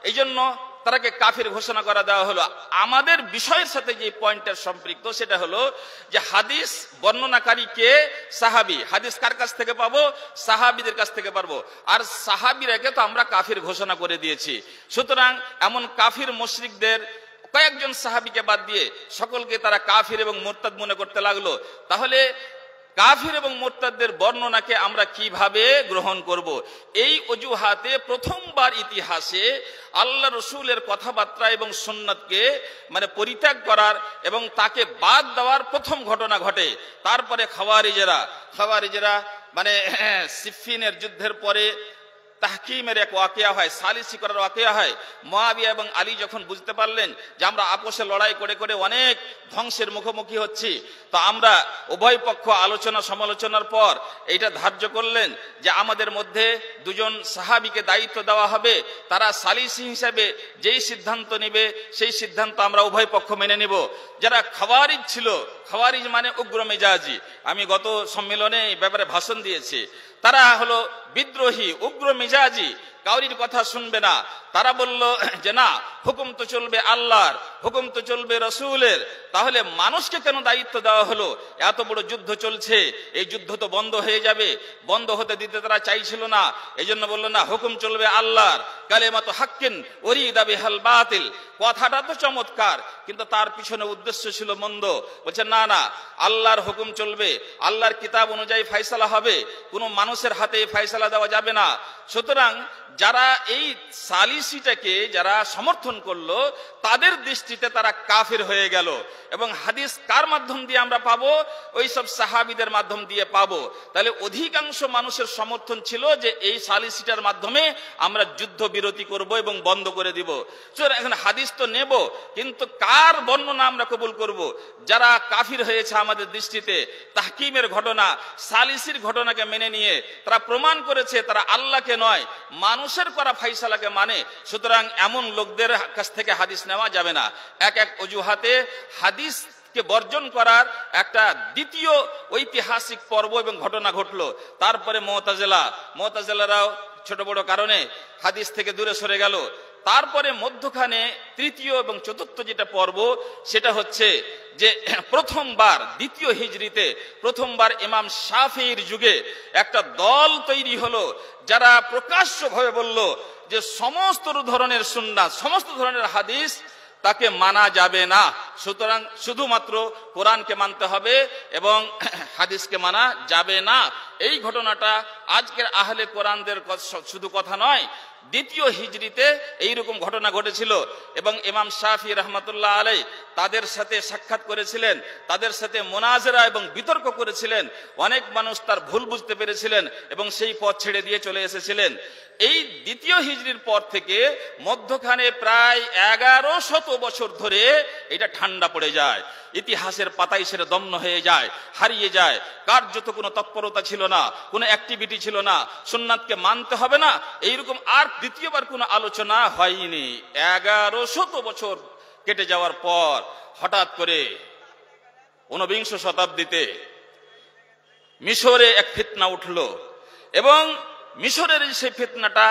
এই জন্য তারাকে কাফির ঘোষণা করা দেওয়া হলো। আমাদের বিষয়ের সাথে যে পয়েন্টের সম্পৃক্ত সেটা হলো যে হাদিস বর্ণনাকারী কে? সাহাবী। হাদিস কার কাছ থেকে পাবো? সাহাবীদের কাছ থেকে পাবো। আর সাহাবীরাকে তো আমরা কাফির ঘোষণা করে দিয়েছি। সুতরাং এমন কাফির মুশরিকদের কয়েকজন সাহাবীকে বাদ দিয়ে সকলকে তারা কাফির এবং মুরতাদ মনে করতে লাগলো। তাহলে কাফির এবং মুরতাদদের বর্ণনাকে আমরা কিভাবে গ্রহণ করব? এই অজুহাতে প্রথমবার ইতিহাসে আল্লাহ রসুলের কথাবার্তা এবং সুন্নাতকে মানে পরিত্যাগ করার এবং তাকে বাদ দেওয়ার প্রথম ঘটনা ঘটে। তারপরে খাওয়ারিজেরা মানে সিফিনের যুদ্ধের পরে তাহকিমের এক ওয়াকিয়া হয়, সালিসি করার ওয়াকিয়া হয়। মুয়াবিয়া এবং আলী যখন বুঝতে পারলেন যে আমরা আপোষে লড়াই করে করে অনেক ধ্বংসের মুখোমুখি হচ্ছি, তো আমরা উভয় পক্ষ আলোচনা সমালোচনার পর এইটা ধার্য করলেন যে আমাদের মধ্যে দুজন সাহাবীকে দায়িত্ব দেওয়া হবে, তারা সালিসি হিসাবে যেই সিদ্ধান্ত নেবে সেই সিদ্ধান্ত আমরা উভয় পক্ষ মেনে নেব। যারা খাওয়ারিজ ছিল, খাওয়ারিজ মানে উগ্র মেজাজি, আমি গত সম্মেলনে এই ব্যাপারে ভাষণ দিয়েছি, তারা হলো বিদ্রোহী, উগ্র মেজাজি, কাউরির কথা শুনবে না। তারা বলল যে না, হুকুম তো চলবে আল্লাহর, হুকুম তো চলবে রসুলের, তাহলে মানুষকে কেন দায়িত্ব দেওয়া হলো? এত বড় যুদ্ধ চলছে, এই যুদ্ধ তো বন্ধ হয়ে যাবে। বন্ধ হতে দিতে তারা চাইছিল না, এই জন্য বললো না, হুকুম চলবে আল্লাহর, কালেমাত হাক্কিন উরিদা বিহাল বাতিল। কথাটা তো চমৎকার, কিন্তু তার পিছনে উদ্দেশ্য ছিল মন্দ। বলছে না না, আল্লাহর হুকুম চলবে, আল্লাহর কিতাব অনুযায়ী ফয়সালা হবে, কোনো মানুষের হাতে ফয়সালা দেওয়া যাবে না। সুতরাং যারা এই সালিসিটাকে যারা সমর্থন করলো, তাদের দৃষ্টিতে তারা কাফির হয়ে গেল। এবং হাদিস কার মাধ্যম দিয়ে আমরা পাবো? ওই সব সাহাবীদের মাধ্যম দিয়ে পাবো। তাহলে অধিকাংশ মানুষের সমর্থন ছিল যে এই সালিসিটার মাধ্যমে আমরা যুদ্ধ বিরতি করব এবং বন্ধ করে দিব। এখন হাদিস তো নেব, কিন্তু কার বর্ণনা আমরা কবুল করব? যারা কাফির হয়েছে আমাদের দৃষ্টিতে, তাহকিমের ঘটনা, সালিসির ঘটনাকে মেনে নিয়ে তারা প্রমাণ করেছে তারা আল্লাহকে নয় মানুষের করা ফাইসালাকে মানে। সুতরাং এমন লোকদের কাছ থেকে হাদিস নেওয়া যাবে না। এক এক অজুহাতে হাদিসকে বর্জন করার একটা দ্বিতীয় ঐতিহাসিক পর্ব এবং ঘটনা ঘটলো। তারপরে মুতাজিলারাও ছোট বড় কারণে হাদিস থেকে দূরে সরে গেল। তারপরে মধ্যখানে তৃতীয় এবং চতুর্থ যেটা পর্ব, সেটা হচ্ছে যে প্রথমবার দ্বিতীয় হিজরিতে প্রথমবার ইমাম শাফিঈর যুগে একটা দল তৈরি হলো, যারা প্রকাশ্যভাবে বলল যে সমস্ত ধরনের সুন্নাত, সমস্ত ধরনের হাদিস তাকে মানা যাবে না, সুতরাং শুধুমাত্র কোরআনকে মানতে হবে এবং হাদিসকে মানা যাবে না। এই ঘটনাটা আজকের আহলে কোরআনদের শুধু কথা নয়, দ্বিতীয় হিজরিতে এইরকম ঘটনা ঘটেছিল। এবং ইমাম শাফিঈ রাহমাতুল্লাহ আলাইহি তাদের সাথে সাক্ষাৎ করেছিলেন, তাদের সাথে মুনাজারা এবং বিতর্ক করেছিলেন। অনেক মানুষ তার ভুল বুঝতে পেরেছিলেন এবং সেই পথ ছেড়ে দিয়ে চলে এসেছিলেন। এই দ্বিতীয় হিজরির পর থেকে মধ্যখানে প্রায় 1100 বছর ধরে এটা ঠান্ডা পড়ে যায়, ইতিহাসের পাতায় সেটা দম্ন হয়ে যায়, হারিয়ে যায়। কার্যত কোনো তৎপরতা ছিল না, কোনো অ্যাক্টিভিটি ছিল না, সুন্নাতকে মানতে হবে না, এইরকম আর দ্বিতীয়বার কোনো আলোচনা হয়নি। 1100 বছর কেটে যাওয়ার পর হঠাৎ করে 19 শতাব্দীতে মিশরে এক ফিতনা উঠলো এবং মিশরের সেই ফিতনাটা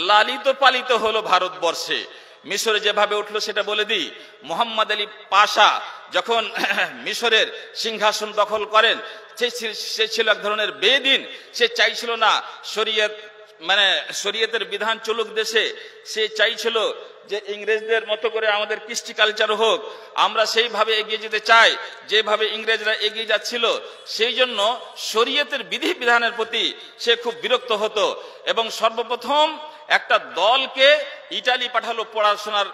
লালিত পালিত হলো ভারতবর্ষে। মিশরে যেভাবে উঠলো সেটা বলে দিই। মোহাম্মদ আলী পাশা যখন মিশরের সিংহাসন দখল করেন, সে ছিল এক ধরনের বেদিন। সে চাইছিল না শরীয়তের বিধান চলুক দেশে, সে চাইছিল যে ইংরেজদের মতো করে আমাদের কৃষ্টি কালচার হোক, আমরা সেইভাবে এগিয়ে যেতে চাই যেভাবে ইংরেজরা এগিয়ে যাচ্ছিল। সেই জন্য শরীয়তের বিধি বিধানের প্রতি সে খুব বিরক্ত হতো এবং সর্বপ্রথম একটা দলকে ইটালি পাঠালো পড়াশোনার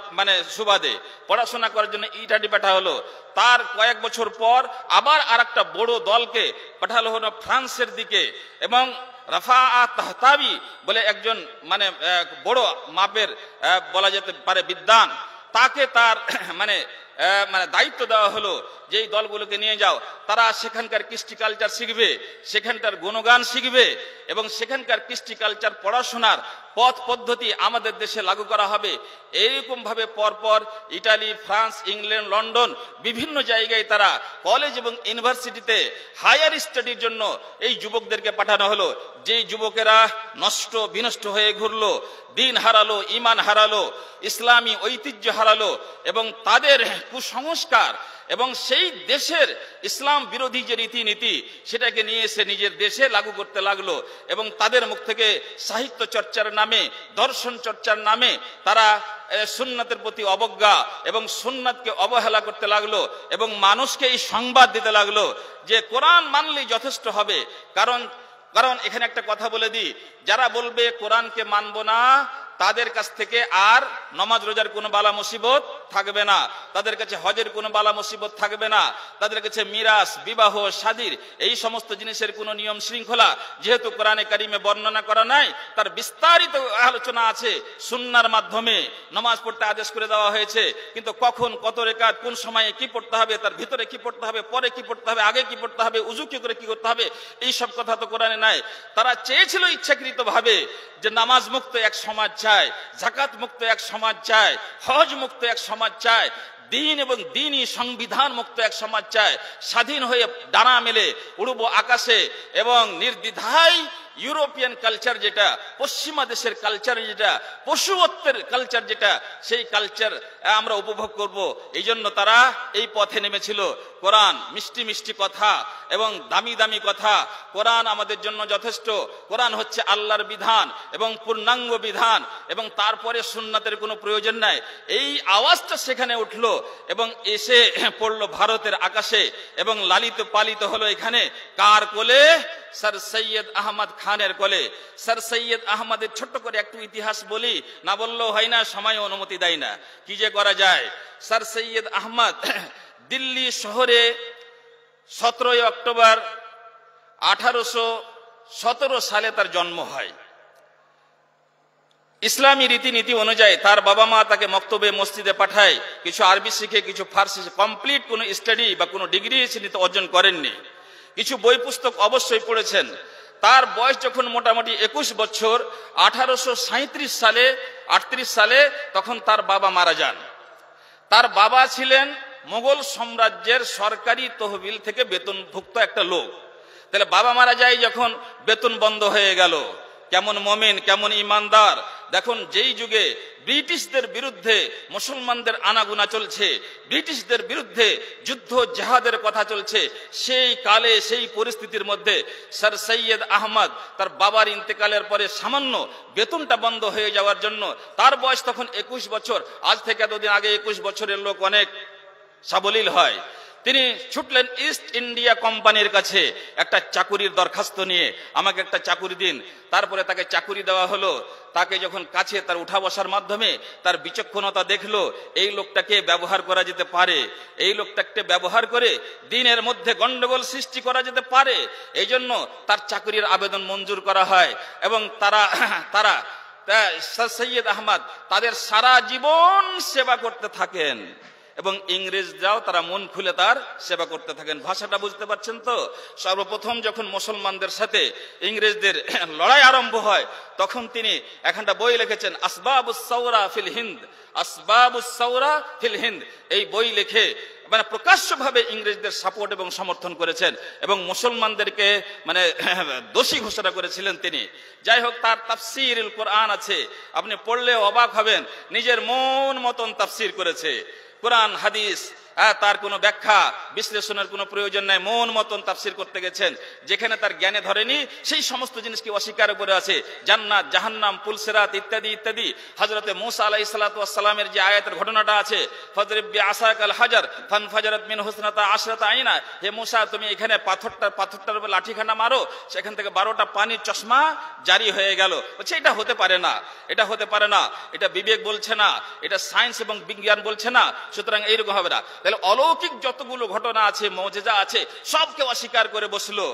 সুবাদে, পড়াশোনা করার জন্য ইটালি পাঠা হলো। তার কয়েক বছর পর আবার আর একটা বড় দলকে পাঠালো হলো ফ্রান্সের দিকে এবং রাফাআত তাহতাবি বলে একজন বড় মাপের বলা যেতে পারে বিদ্বান, তাকে তার দায়িত্ব দেওয়া হলো যে এই দলগুলোকে নিয়ে যাও, তারা সেখানকার কৃষ্টি কালচার শিখবে, সেখানকার গুণগান শিখবে এবং সেখানকার কৃষ্টি কালচার পড়াশোনার পথ পদ্ধতি আমাদের দেশে লাগু করা হবে। এইরকম ভাবে পরপর ইটালি, ফ্রান্স, ইংল্যান্ড, লন্ডন বিভিন্ন জায়গায় তারা কলেজ এবং ইউনিভার্সিটিতে হায়ার স্টাডির জন্য এই যুবকদেরকে পাঠানো হলো। যেই যুবকেরা বিনষ্ট হয়ে ঘুরলো, দিন হারালো, ইমান হারালো, ইসলামী ঐতিহ্য হারালো এবং তাদের কুসংস্কার এবং সেই দেশের ইসলাম বিরোধী যে রীতিনীতি সেটাকে নিয়ে এসে নিজের দেশে লাগু করতে লাগলো এবং তাদের মুখ থেকে সাহিত্য চর্চার নামে, দর্শন চর্চার নামে তারা সুন্নাতের প্রতি অবজ্ঞা এবং সুন্নাতকে অবহেলা করতে লাগলো এবং মানুষকে এই সংবাদ দিতে লাগলো যে কোরআন মানলেই যথেষ্ট হবে। কারণ এখানে একটা কথা বলে দিই, যারা বলবে কোরআনকে মানবো না তাদের কাছ থেকে আর নামাজ রোজার কোনো বালা মুসিবত থাকবে না, তাদের কাছে হজের কোনো বালা মুসিবত থাকবে না, তাদের কাছে মিরাস, বিবাহ, শাদীর এই সমস্ত জিনিসের কোনো নিয়ম শৃঙ্খলা যেহেতু কোরআনে কারিমে বর্ণনা করা নাই, তার বিস্তারিত আলোচনা আছে। সুন্নাহর মাধ্যমে নামাজ পড়তে আদেশ করে দেওয়া হয়েছে, কিন্তু কখন, কত রেকাত, কোন সময়ে কি পড়তে হবে, তার ভিতরে কি পড়তে হবে, পরে কি পড়তে হবে, আগে কি পড়তে হবে, উজু কি করে কি করতে হবে, এই সব কথা তো কোরআনে নাই। তারা চেয়েছিল ইচ্ছাকৃত ভাবে যে নামাজ মুক্ত এক সমাজ চায়, যাকাত মুক্ত এক সমাজ চায়, হজ মুক্ত এক সমাজ চায়, দিন এবং দিনই সংবিধান মুক্ত এক সমাজ চায়, স্বাধীন হয়ে ডানা মেলে উড়ব আকাশে এবং নির্দ্বিধায় ইউরোপিয়ান কালচার যেটা, পশ্চিমা দেশের কালচার যেটা, পশুত্বের কালচার যেটা, সেই কালচার আমরা উপভোগ করব। এই জন্য তারা এই পথে নেমেছিল। কোরআন মিষ্টি মিষ্টি কথা এবং দামি দামি কথা, কোরআন আমাদের জন্য যথেষ্ট, কোরআন হচ্ছে আল্লাহর বিধান এবং পূর্ণাঙ্গ বিধান এবং তারপরে সুন্নাতের কোনো প্রয়োজন নাই, এই আওয়াজটা সেখানে উঠলো এবং এসে পড়লো ভারতের আকাশে এবং লালিত পালিত হলো এখানে কার কোলে? স্যার সৈয়দ আহমদ খানের কোলে। স্যার সৈয়দ আহমদের ছোট্ট করে একটু ইতিহাস বলি, না বললেও হয় না, সময় অনুমতি দেয় না, কি যে করা যায়। স্যার সৈয়দ আহমদ দিল্লি শহরে 17 অক্টোবর 1817 সালে তার জন্ম হয়। ইসলামী রীতিনীতি অনুযায়ী তার বাবা মা তাকে মক্তবে মসজিদে পাঠায়, কিছু আরবি শিখে, কিছু ফার্সি, কমপ্লিট কোনো স্টাডি বা কোনো ডিগ্রি তিনি অর্জন করেননি, কিছু বই পুস্তক অবশ্যই পড়েছেন। তার বয়স যখন মোটামুটি 21 বছর 1837 সালে 38 সালে তখন তার বাবা মারা যান। তার বাবা ছিলেন মোগল সাম্রাজ্যের সরকারি তহবিল থেকে বেতনভুক্ত একটা লোক। তাহলে বাবা মারা যায় যখন, বেতন বন্ধ হয়ে গেল, কেমন মুমিন, কেমন ইমানদার। দেখুন, যেই যুগে ব্রিটিশদের বিরুদ্ধে মুসলমানদের আনাগোনা চলছে, ব্রিটিশদের বিরুদ্ধে যুদ্ধ জাহাদের কথা চলছে, সেই কালে সেই পরিস্থিতির মধ্যে স্যার সৈয়দ আহমদ তার বাবার ইন্তেকালের পরে সামান্য বেতনটা বন্ধ হয়ে যাওয়ার জন্য, তার বয়স তখন 21 বছর, আজ থেকে এতদিন আগে 21 বছরের লোক অনেক সাবলীল হয়, তিনি ছুটলেন ইস্ট ইন্ডিয়া কোম্পানির কাছে একটা চাকুরির দরখাস্ত নিয়ে, আমাকে একটা চাকুরি দিন। তারপরে তাকে চাকুরি দেওয়া হলো। তাকে যখন কাছে তার উঠা বসার মাধ্যমে তার বিচক্ষণতা দেখলো, এই লোকটাকে ব্যবহার করা যেতে পারে, এই লোকটাকে ব্যবহার করে দিনের মধ্যে গন্ডগোল সৃষ্টি করা যেতে পারে, এই জন্য তার চাকুরির আবেদন মঞ্জুর করা হয় এবং তারা স্যার সৈয়দ আহমদ তাদের সারা জীবন সেবা করতে থাকেন এবং ইংরেজরাও তারা মন খুলে তার সেবা করতে থাকেন। ভাষাটা বুঝতে পারছেন তো? সর্বপ্রথম যখন মুসলমানদের সাথে ইংরেজদের লড়াই আরম্ভ হয় তখন তিনি একটা বই লিখেছেন, আসবাবুস সাওরা ফিল হিন্দ, আসবাবুস সাওরা ফিল হিন্দ। এই বই লিখে মানে প্রকাশ্যভাবে ইংরেজদের সাপোর্ট এবং সমর্থন করেছেন এবং মুসলমানদেরকে মানে দোষী ঘোষণা করেছিলেন তিনি। যাই হোক, তার তাফসীরুল কোরআন আছে, আপনি পড়লে অবাক হবেন, নিজের মন মতন তাফসীর করেছে। কোরআন হাদিস তার কোনো ব্যাখ্যা বিশ্লেষণের কোনো প্রয়োজন নাই, মন মতন তাফসীর করতে গেছেন। যেখানে তার জ্ঞানে ধরেনি সেই সমস্ত জিনিসকে অস্বীকার করে আছে, জান্নাত, জাহান্নাম, পুলসিরাত ইত্যাদি ইত্যাদি। হযরতে মূসা আলাইহিস সালাতু ওয়াস সালামের যে আয়াতের ঘটনাটা আছে, ফজরিব বিআসাকাল হাজার ফানফাজারাত মিন হুসনাতা আশরাতা আইনা, হে মূসা তুমি এখানে পাথরটার উপর লাঠিখানা মারো, সেখান থেকে 12টা পানির চশমা জারি হয়ে গেল। বলছে এটা হতে পারে না, এটা হতে পারে না, এটা বিবেক বলছে না, এটা সায়েন্স এবং বিজ্ঞান বলছে না, সুতরাং এইরকম হবে না। তাহলে অলৌকিক যতগুলো ঘটনা আছে, মুজিজা আছে, সবকে অস্বীকার করে বসলো।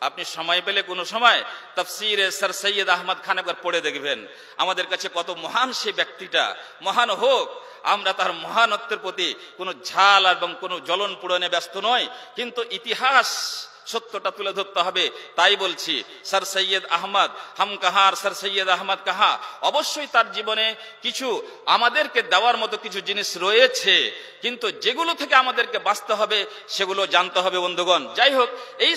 আপনি সময় পেলে কোনো সময় তাফসীরে স্যার সৈয়দ আহমদ খান একবার পড়ে দেখবেন, আমাদের কাছে কত মহান সে ব্যক্তিটা। মহান হোক, আমরা তার মহানত্বের প্রতি কোনো ঝাল এবং কোনো জ্বলন পূরণে ব্যস্ত নয়, কিন্তু ইতিহাস সত্যটা তুলে ধরতে হবে। তাই বলছি, স্যার সৈয়দ আহমদ হাম কাহার, স্যার সৈয়দ আহমদ কাহা। অবশ্যই তার জীবনে কিছু আমাদেরকে দেওয়ার মতো কিছু জিনিস রয়েছে, কিন্তু যেগুলো থেকে আমাদেরকে বাঁচতে হবে সেগুলো জানতে হবে বন্ধুগণ। যাই হোক, এই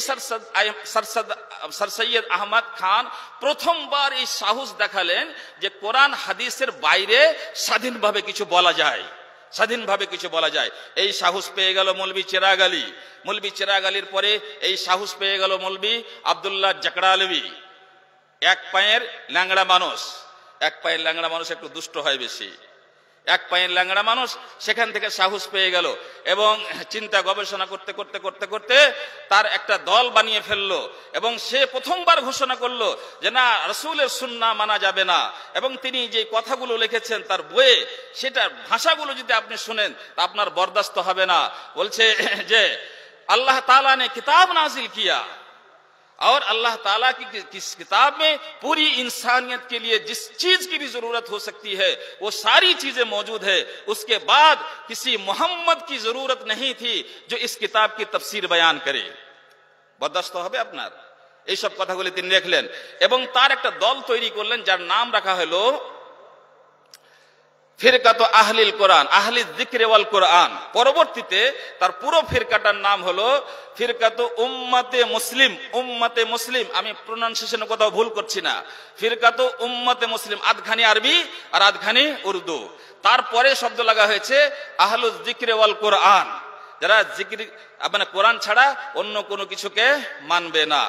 স্যার সৈয়দ আহমদ খান প্রথমবার এই সাহস দেখালেন যে কোরআন হাদিসের বাইরে স্বাধীনভাবে কিছু বলা যায়, স্বাধীনভাবে কিছু বলা যায়। এই সাহস পেয়ে গেল মৌলভী চেরাগ আলী। মৌলভী চেরাগ আলীর পরে এই সাহস পেয়ে গেল মৌলভী আব্দুল্লাহ জাকরালভী। এক পায়ের ল্যাংড়া মানুষ, এক পায়ের ল্যাংড়া মানুষ একটু দুষ্ট হয় বেশি। এক পায়ের ল্যাংড়া মানুষ, সেখান থেকে সাহস পেয়ে গেল এবং চিন্তা গবেষণা করতে করতে করতে করতে তার একটা দল বানিয়ে ফেললো এবং সে প্রথমবার ঘোষণা করলো যে না, রাসূলের সুন্নাহ মানা যাবে না। এবং তিনি যে কথাগুলো লিখেছেন তার বইয়ে, সেটার ভাষাগুলো যদি আপনি শুনেন তা আপনার বরদাস্ত হবে না। বলছে যে अल्लाह ताला ने किताब नाजिल किया और अल्लाह ताला की किस किताब में पूरी इंसानियत के लिए जिस चीज की भी जरूरत हो सकती है वो सारी चीजें मौजूद है। उसके बाद किसी मोहम्मद की जरूरत नहीं थी जो इस किताब की तफसीर बयान करे। बर्दाश्त হবে আপনার? এই সব কথাগুলি তিনি লিখলেন এবং তার একটা দল তৈরি করলেন যার নাম রাখা হলো ফিরকাত আহলিল কোরআন, আহলি যিকর ওয়াল কোরআন। পরবর্তীতে তার পুরো ফিরকাটার নাম হলো ফিরকাত উম্মতে মুসলিম। উম্মতে মুসলিম, আমি প্রোনাউন্সিয়েশন কোথাও ভুল করছি না, ফিরকাত উম্মতে মুসলিম, আধখানি আরবি আর আধখানি উর্দু। তারপরে শব্দ লাগা হয়েছে আহলুল যিকর ওয়াল কোরআন, যারা জিকির মানে কোরআন ছাড়া অন্য কোনো কিছুকে মানবে না।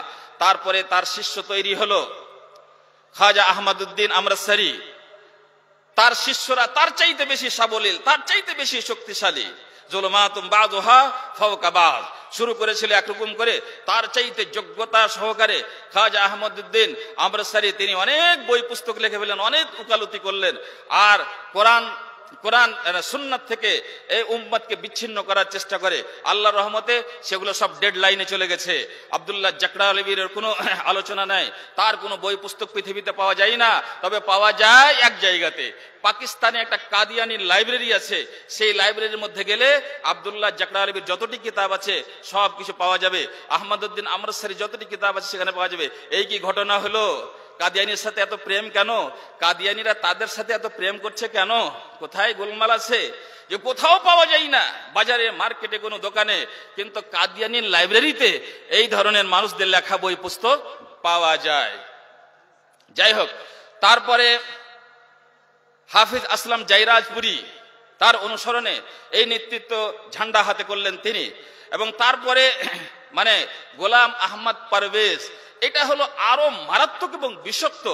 তারপরে তার শিষ্য তৈরি হলো খাজা আহমদউদ্দিন আমরসারি। তার শিষ্যরা তার চাইতে বেশি সাবলীল, তার চাইতে বেশি শক্তিশালী। জুলুমাতুম বাযুহা ফাওকা বায শুরু করেছিল একরকম করে, তার চাইতে যোগ্যতা সহকারে খাজা আহমদউদ্দিন আমরসারি তিনি অনেক বই পুস্তক লিখে ফেললেন, অনেক উকালতি করলেন আর কোরআন সুন্নাত থেকে এই উম্মতকে বিচ্ছিন্ন করার চেষ্টা করে। আল্লাহর রহমতে সেগুলো সব ডেড লাইনে চলে গেছে। আব্দুল্লাহ জাকরালভির কোনো আলোচনা নাই, তার কোনো বই পুস্তক পৃথিবীতে পাওয়া যায় না। তবে পাওয়া যায় এক জায়গাতে, পাকিস্তানে একটা কাদিয়ানি লাইব্রেরি আছে, সেই লাইব্রেরির মধ্যে গেলে আব্দুল্লাহ জাকরালভির যতটি কিতাব আছে সব কিছু পাওয়া যাবে। আহমদউদ্দিন আমরসারি যতটি কিতাব আছে সেখানে পাওয়া যাবে। এই কি ঘটনা হলো? কাদিয়ানির সাথে এত প্রেম কেন? কাদিয়ানিরা তাদের সাথে এত প্রেম করছে কেন? কোথায় গোলমাল আছে যে কোথাও পাওয়া যায় না, বাজারে মার্কেটে কোনো দোকানে, কিন্তু কাদিয়ানির লাইব্রেরিতে এই ধরনের মানুষদের লেখা বই পুস্তক পাওয়া যায়। যাই হোক, তারপরে হাফিজ আসলাম জাইরাজপুরি, তার অনুসরণে এই নেতৃত্ব ঝান্ডা হাতে করলেন তিনি। এবং তারপরে মানে গোলাম আহমদ পারভেজ, এটা হলো আরো মারাত্মক এবং বিষাক্ত,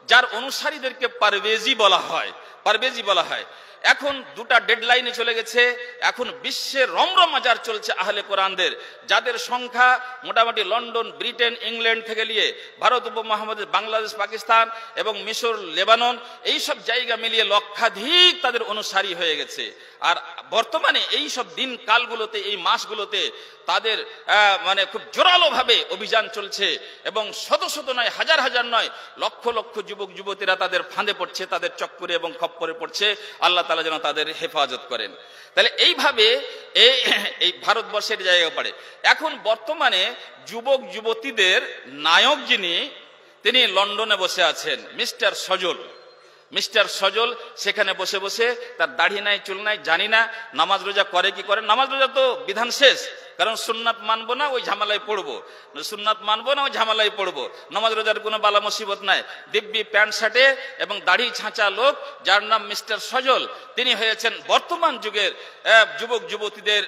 যার অনুসারীদেরকে পারভেজি বলা হয়, পারভেজি বলা হয়। এখন দুটা ডেডলাইনে চলে গেছে, এখন বিশ্বে রমরমাজার চলছে আহলে কোরআনদের, যাদের সংখ্যা মোটামুটি লন্ডন, ব্রিটেন, ইংল্যান্ড থেকে নিয়ে ভারত উপমহাদেশ, বাংলাদেশ, পাকিস্তান এবং মিশর, লেবানন, এই সব জায়গা মিলিয়ে লক্ষাধিক তাদের অনুসারী হয়ে গেছে। আর বর্তমানে এই সব দিন কালগুলোতে, এই মাসগুলোতে তাদের মানে খুব জোরালো ভাবে অভিযান চলছে এবং শত শত নয়, হাজার হাজার নয়, লক্ষ লক্ষ যুবক যুবতীরা তাদের ফাঁদে পড়ছে, তাদের চক্করে এবং খপ্পরে পড়ছে। আল্লাহ তাআলা যেন তাদের হেফাজত করেন। তাহলে এইভাবে এই ভারতবর্ষের জায়গা পড়ে। এখন বর্তমানে যুবক যুবতীদের নায়ক যিনি, তিনি লন্ডনে বসে আছেন, মিস্টার সজল। মিস্টার সজল সেখানে বসে বসে, তার দাড়ি নাই, চুল নাই, জানি না নামাজ রোজা করে কি করে। নামাজ রোজা তো বিধান শেষ, কারণ সুন্নাত মানবো না ওই ঝামেলায় পড়বো, সুন্নাত মানবো না ওই ঝামেলায় পড়বো। নামাজ রোজার কোনো বালা মুসিবত নাই। দিব্যি প্যান্ট শার্টে এবং দাড়ি ছাঁচা লোক, যার নাম মিস্টার সজল, তিনি হয়েছেন বর্তমান যুগের যুবক যুবতীদের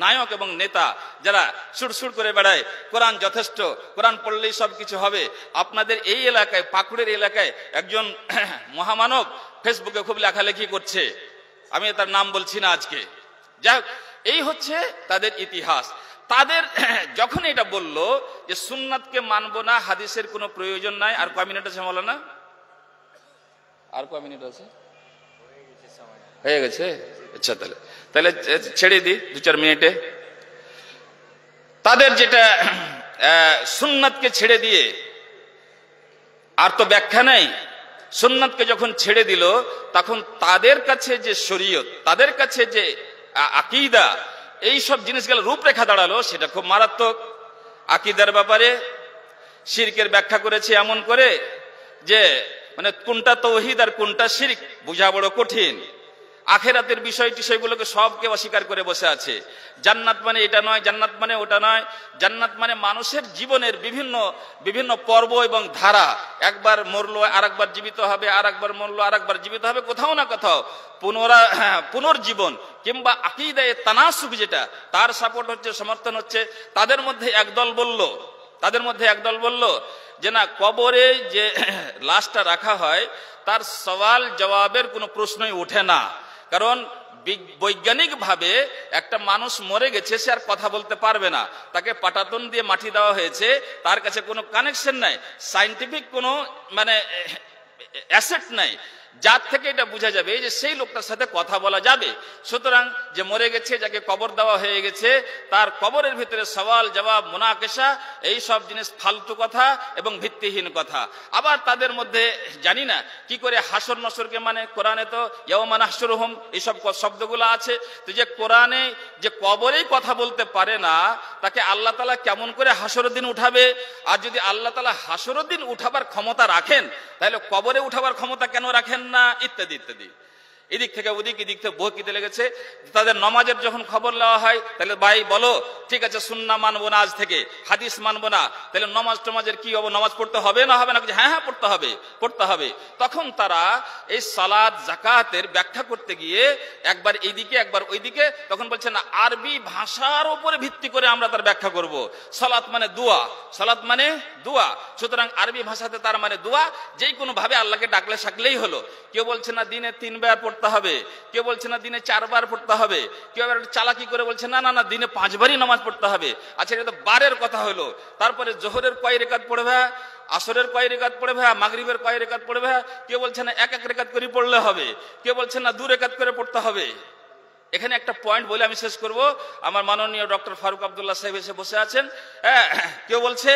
নায়ক এবং নেতা, যারা সুরসুর করে বেড়ায় কোরআন যথেষ্ট, কোরআন পড়লেই সব কিছু হবে। আপনাদের এই এলাকায়, পাকুড়ের এলাকায় একজন মহামানব ফেসবুকে খুব লেখালেখি করছে, আমি তার নাম বলছি না আজকে। যাই হোক, এই হচ্ছে তাদের ইতিহাস। তাদের যখন এটা বলল যে সুন্নাতকে মানবো না, হাদিসের কোনো প্রয়োজন নাই। আর কয় মিনিট আছে মাওলানা? আর কয় মিনিট আছে? হয়ে গেছে? আচ্ছা, তাহলে ছেড়ে দিই 2-4 মিনিটে। তাদের যেটা সুন্নাতকে ছেড়ে দিয়ে আর তো ব্যাখ্যা নেই। সুন্নাতকে যখন ছেড়ে দিল, তখন তাদের কাছে যে শরীয়ত, তাদের কাছে যে আকীদা, এই সব জিনিসগুলো রূপরেখা দাঁড়ালো, সেটা খুব মারাত্মক। আকীদার ব্যাপারে শিরকের ব্যাখ্যা করেছে এমন করে যে মানে কোনটা তাওহীদ আর কোনটা শিরক বোঝা বড় কঠিন। আখেরাতের বিষয়টি সেগুলোকে সবকে অস্বীকার করে বসে আছে। জান্নাত মানে এটা নয়, জান্নাত মানে ওটা নয়। জান্নাত মানে মানুষের জীবনের বিভিন্ন বিভিন্ন পর্ব এবং ধারা, একবার মরলো আরেকবার জীবিত হবে, আরেকবার মরলো আরেকবার জীবিত হবে, কোথাও না কোথাও পুনর্জীবন কিংবা আকীদায়ে তানাসুখ, যেটা তার সাপোর্ট হচ্ছে, সমর্থন হচ্ছে। তাদের মধ্যে একদল বলল যে না, কবরে যে লাশটা রাখা হয় তার সওয়াল জবাবের কোনো প্রশ্নই ওঠে না, কারণ বৈজ্ঞানিকভাবে একটা মানুষ মরে গেছে, সে আর কথা বলতে পারবে না, তাকে পাটাতন দিয়ে মাটি দেওয়া হয়েছে, তার কাছে কোনো কানেকশন নাই, সায়েন্টিফিক কোনো মানে অ্যাসেট নাই, যার থেকে এটা বোঝা যাবে যে সেই লোকটার সাথে কথা বলা যাবে। সুতরাং যে মরে গেছে, যাকে কবর দেওয়া হয়ে গেছে, তার কবরের ভিতরে সওয়াল জবাব মুনাকেশা এই সব জিনিস ফালতু কথা এবং ভিত্তিহীন কথা। আবার তাদের মধ্যে জানি না কি করে হাসর নসরকে মানে, কোরআনে তো ইয়াওমা নাহশুরুহুম এইসব শব্দগুলো আছে, তো যে কোরআনে যে কবরেই কথা বলতে পারে না, তাকে আল্লাহ তাআলা কেমন করে হাসরের দিন উঠাবে? আর যদি আল্লাহ তাআলা হাসরের দিন উঠাবার ক্ষমতা রাখেন, তাহলে কবরে উঠাবার ক্ষমতা কেন রাখেন না? ইত্যাদি ইত্যাদি। এদিক থেকে ওদিক, এদিক থেকে বকিতে লেগেছে। তাদের নমাজের যখন খবর নেওয়া হয়, তাহলে ভাই বলো ঠিক আছে সুন্নাহ মানবো না, আজ থেকে হাদিস মানবো না, তাহলে নমাজ টমাজের কি হবে? নমাজ পড়তে হবে না হবে না? হ্যাঁ হ্যাঁ পড়তে হবে, পড়তে হবে। তখন তারা এই সালাত জাকাতের ব্যাখ্যা করতে গিয়ে একবার এইদিকে একবার ওইদিকে, তখন বলছে না আরবি ভাষার উপরে ভিত্তি করে আমরা তার ব্যাখ্যা করব। সালাত মানে দোয়া, সালাত মানে দোয়া, সুতরাং আরবি ভাষাতে তার মানে দোয়া, যেই কোনো ভাবে আল্লাহকে ডাকলে সাকলেই হলো। কেউ বলছে না দিনে 3 বার পড়তে হবে, কেউ বলছে না দিনে 4 বার পড়তে হবে, কেউ আবার চালাকি করে বলছে না না না দিনে 5 বারই নামাজ পড়তে হবে। আচ্ছা এটা তো বারের কথা হলো, তারপরে জোহরের কয় রেকাত পড়বে, আসরের কয় রেকাত পড়বে, মাগরিবের কয় রেকাত পড়বে, কেউ বলছে না এক এক রেকাত করে পড়লে হবে, কেউ বলছে না 2 রেকাত করে পড়তে হবে। এখানে একটা পয়েন্ট বলে আমি শেষ করব। আমার মাননীয় ডক্টর ফারুক আব্দুল্লাহ সাহেব এসে বসে আছেন। কেউ বলছে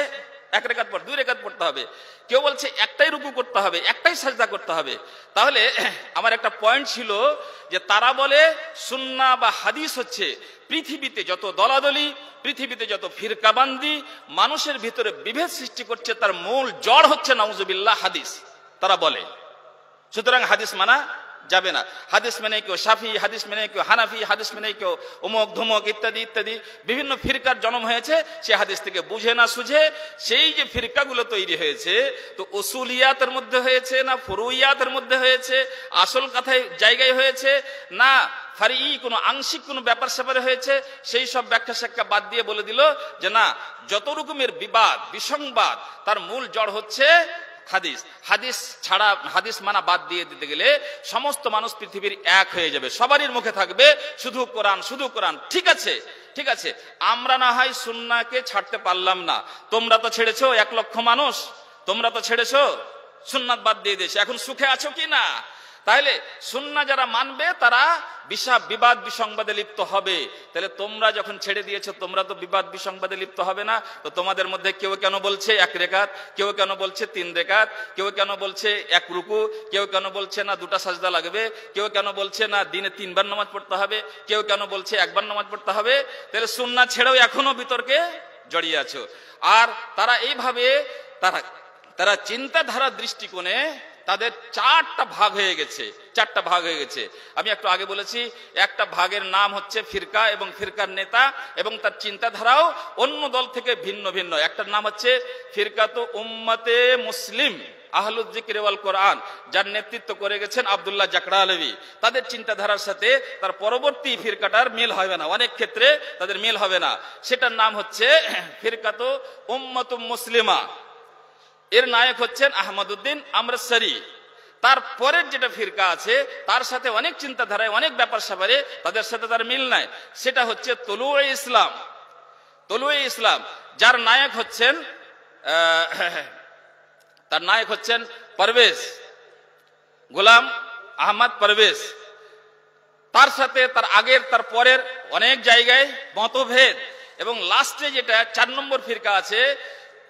1 রেকাত পর 2 রেকাত পড়তে হবে, কেউ বলছে একটাই রুকু করতে হবে, একটাই সাজদা করতে হবে। তাহলে আমার একটা পয়েন্ট ছিল যে তারা বলে সুন্নাহ বা হাদিস হচ্ছে পৃথিবীতে যত দলাদলি, পৃথিবীতে যত ফিরকাবান্দি মানুষের ভিতরে বিভেদ সৃষ্টি করছে, তার মূল জড় হচ্ছে নাউজুবিল্লাহ হাদিস, তারা বলে। সুতরাং হাদিস মানা যাবে না। হাদিস মেনে কেউ শাফি, হাদিস মেনে কেউ হানাফি, হাদিস মেনে কেউ অমুক ধুমক ইত্যাদি ইত্যাদি বিভিন্ন ফিরকার জন্ম হয়েছে। সে হাদিস থেকে বুঝে না সুঝে সেই যে ফিরকাগুলো তৈরি হয়েছে, তো উসুলিয়াতের মধ্যে হয়েছে না ফুরুইয়াতের মধ্যে হয়েছে, আসল কথায় জায়গায় হয়েছে না ফারি কোনো আংশিক কোনো ব্যাপার স্যাপারে হয়েছে, সেই সব ব্যাখ্যা স্যাখ্যা বাদ দিয়ে বলে দিল যে না, যত রকমের বিবাদ বিসংবাদ তার মূল জড় হচ্ছে হাদিস। হাদিস ছাড়া, হাদিস মানা বাদ দিয়ে দিতে গেলে সমস্ত মানুষ পৃথিবীর এক হয়ে যাবে, সবারই মুখে থাকবে শুধু কোরআন, শুধু কোরআন। ঠিক আছে, ঠিক আছে, আমরা না হয় সুন্নাহকে ছাড়তে পারলাম না, তোমরা তো ছেড়েছো 1 লক্ষ মানুষ, তোমরা তো ছেড়েছো, সুন্নাত বাদ দিয়ে দিয়েছে, এখন সুখে আছো কি না? তাহলে সুন্নাহ যারা মানবে তারা বিবাদ বিসংবাদে লিপ্ত হবে। তাহলে তোমরা যখন ছেড়ে দিয়েছো, তোমরা তো বিবাদ বিসংবাদে লিপ্ত হবে না। তো তোমাদের মধ্যে কেউ কেন বলছে 1 রেকাত, কেউ কেন বলছে 3 রেকাত, কেউ কেন বলছে 1 রুকু, কেউ কেন বলছে না 2টা সাজদা লাগবে, কেউ কেন বলছে না দিনে 3 বার নামাজ পড়তে হবে, কেউ কেন বলছে 1 বার নামাজ পড়তে হবে। তাহলে সুন্নাহ ছেড়েও এখনো বিতর্কে জড়িয়ে আছো। আর তারা এইভাবে তারা চিন্তাধারা দৃষ্টিকোণে তাদের 4টা ভাগ হয়ে গেছে, 4টা ভাগ হয়ে গেছে। আমি একটু আগে বলেছি, একটা ভাগের নাম হচ্ছে ফিরকা এবং ফিরকার নেতা এবং তার চিন্তাধারাও অন্য দল থেকে ভিন্ন ভিন্ন। একটার নাম হচ্ছে ফিরকাতু উম্মতে মুসলিম আহলুল যিকর ওয়াল কোরআন, যার নেতৃত্ব করে গেছেন আব্দুল্লাহ জাকরালভী। তাদের চিন্তাধারার সাথে তার পরবর্তী ফিরকাটার মিল হবে না, অনেক ক্ষেত্রে তাদের মিল হবে না। সেটার নাম হচ্ছে ফিরকাতু উম্মাতু মুসলিমা, এর নায়ক হচ্ছেন আহমদউদ্দিন আমরসারি। তার পরের যেটা ফিরকা আছে তার সাথে অনেক চিন্তাধারায় অনেক ব্যাপার স্যাপারে তাদের সাথে তার মিল নাই, সেটা হচ্ছে তলুয়ে ইসলাম। তলুয়ে ইসলাম, যার নায়ক হচ্ছেন তার নায়ক হচ্ছেন পারভেজ, গোলাম আহমদ পারভেজ। তার সাথে তার আগের তার পরের অনেক জায়গায় মতভেদ, এবং লাস্টে যেটা 4 নম্বর ফিরকা আছে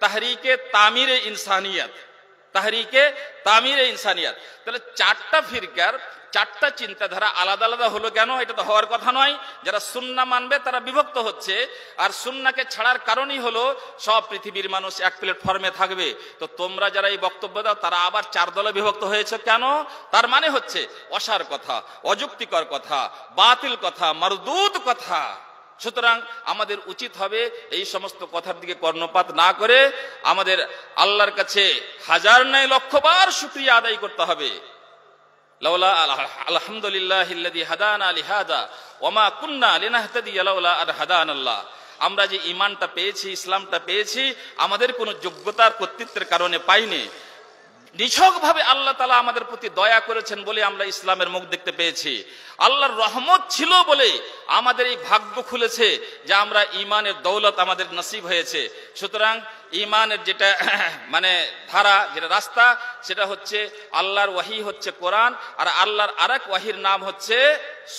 তাহরিকে তামিরে ইনসানিয়াত, তাহরিকে তামিরে ইনসানিয়াত। তাহলে 4টা ফিরকার 4টা চিন্তাধারা আলাদা আলাদা হলো কেন? এটা তো হওয়ার কথা নয়। যারা সুন্নাহ মানবে তারা বিভক্ত হচ্ছে, আর সুন্নাহকে ছাড়ার কারণই হলো সব পৃথিবীর মানুষ এক প্ল্যাটফর্মে থাকবে। তো তোমরা যারা এই বক্তব্য দাও তারা আবার 4 দলে বিভক্ত হয়েছে কেন? তার মানে হচ্ছে অসার কথা, অযুক্তিকর কথা, বাতিল কথা, মারদুদ কথা। সুতরাং আমাদের উচিত হবে এই সমস্ত কথার দিকে কর্ণপাত না করে আমাদের আল্লাহর কাছে 1000 নয় লক্ষবার শুকরিয়া আদায় করতে হবে। লাউলা আলহামদুলিল্লাহিল্লাযী হাদানা লিহাযা ওয়া মা কুন্না লিনাহতাদিয়া লাউলা আন হাদানাল্লাহ। আমরা যে ঈমানটা পেয়েছি, ইসলামটা পেয়েছি, আমাদের কোনো যোগ্যতার কর্তৃত্বের কারণে পাইনি। নিছকভাবে আল্লাহ তাআলা আমাদের প্রতি দয়া করেছেন বলে আমরা ইসলামের মুখ দেখতে পেয়েছি। আল্লাহর রহমত ছিল বলে আমাদের এই ভাগ্য খুলেছে যে আমরা ঈমানের দৌলত আমাদের নসিব হয়েছে। সুতরাং ঈমানের যেটা মানে ধারা, যেটা রাস্তা, সেটা হচ্ছে আল্লাহর ওয়াহি হচ্ছে কোরআন, আর আল্লাহর আরেক ওয়াহির নাম হচ্ছে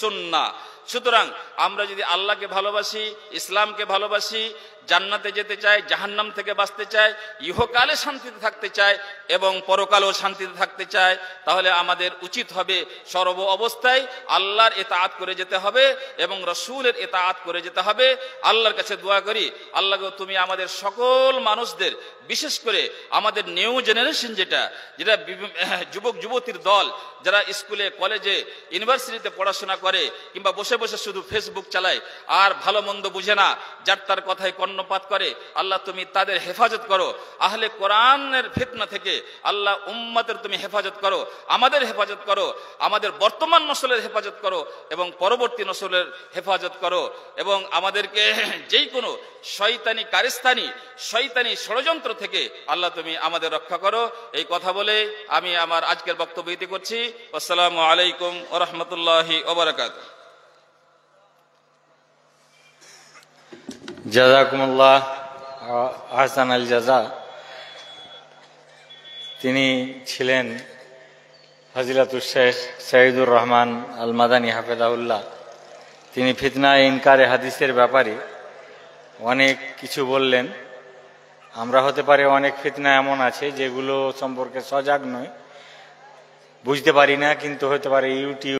সুন্নাহ। সুতরাং আমরা যদি আল্লাহকে ভালোবাসি, ইসলামকে ভালোবাসি, জান্নাতে যেতে চাই, জাহান্নাম থেকে বাঁচতে চাই, ইহকালে শান্তিতে থাকতে চাই এবং পরকালেও শান্তিতে থাকতে চাই, তাহলে আমাদের উচিত হবে সর্ব অবস্থায় আল্লাহর ইতাআত করে যেতে হবে এবং রাসূলের ইতাআত করে যেতে হবে। আল্লাহর কাছে দোয়া করি, আল্লাহ গো তুমি আমাদের সকল মানুষদের, বিশেষ করে আমাদের নিউ জেনারেশন যেটা যুবক যুবতীর দল, যারা স্কুলে, কলেজে, ইউনিভার্সিটিতে পড়াশোনা করে কিংবা বসে বসে শুধু ফেসবুক চালায় আর ভালো মন্দ বুঝে না, যার তার কথায় কর্ণপাত করে, আল্লাহ তুমি তাদের হেফাজত করো। আহলে কোরআনের ফিতনা থেকে আল্লাহ উম্মতের তুমি হেফাজত করো, আমাদের হেফাজত করো, আমাদের বর্তমান নসলের হেফাজত করো এবং পরবর্তী নসলের হেফাজত করো, এবং আমাদেরকে যেই কোনো শয়তানি কারিস্তানি, শয়তানি ষড়যন্ত্র থেকে আল্লাহ তুমি আমাদের রক্ষা করো। এই কথা বলে আমি আমার আজকের বক্তব্য ইতি করছি। আসসালামু আলাইকুম ওয়া রাহমাতুল্লাহি ওয়া বারাকাতুহু। জাযাকুমুল্লাহ আহসান আল জাযা। তিনি ছিলেন ফজিলাতুল শেখ সাইদুর রহমান আল মাদানী হাফেজাহুল্লাহ। তিনি ফিতনা ইনকারে হাদিসের ব্যাপারে অনেক কিছু বললেন। আমরা হতে পারে অনেক ফিতনা এমন আছে যেগুলো সম্পর্কে সজাগ নয়, বুঝতে পারি না, কিন্তু হতে পারে ইউটিউব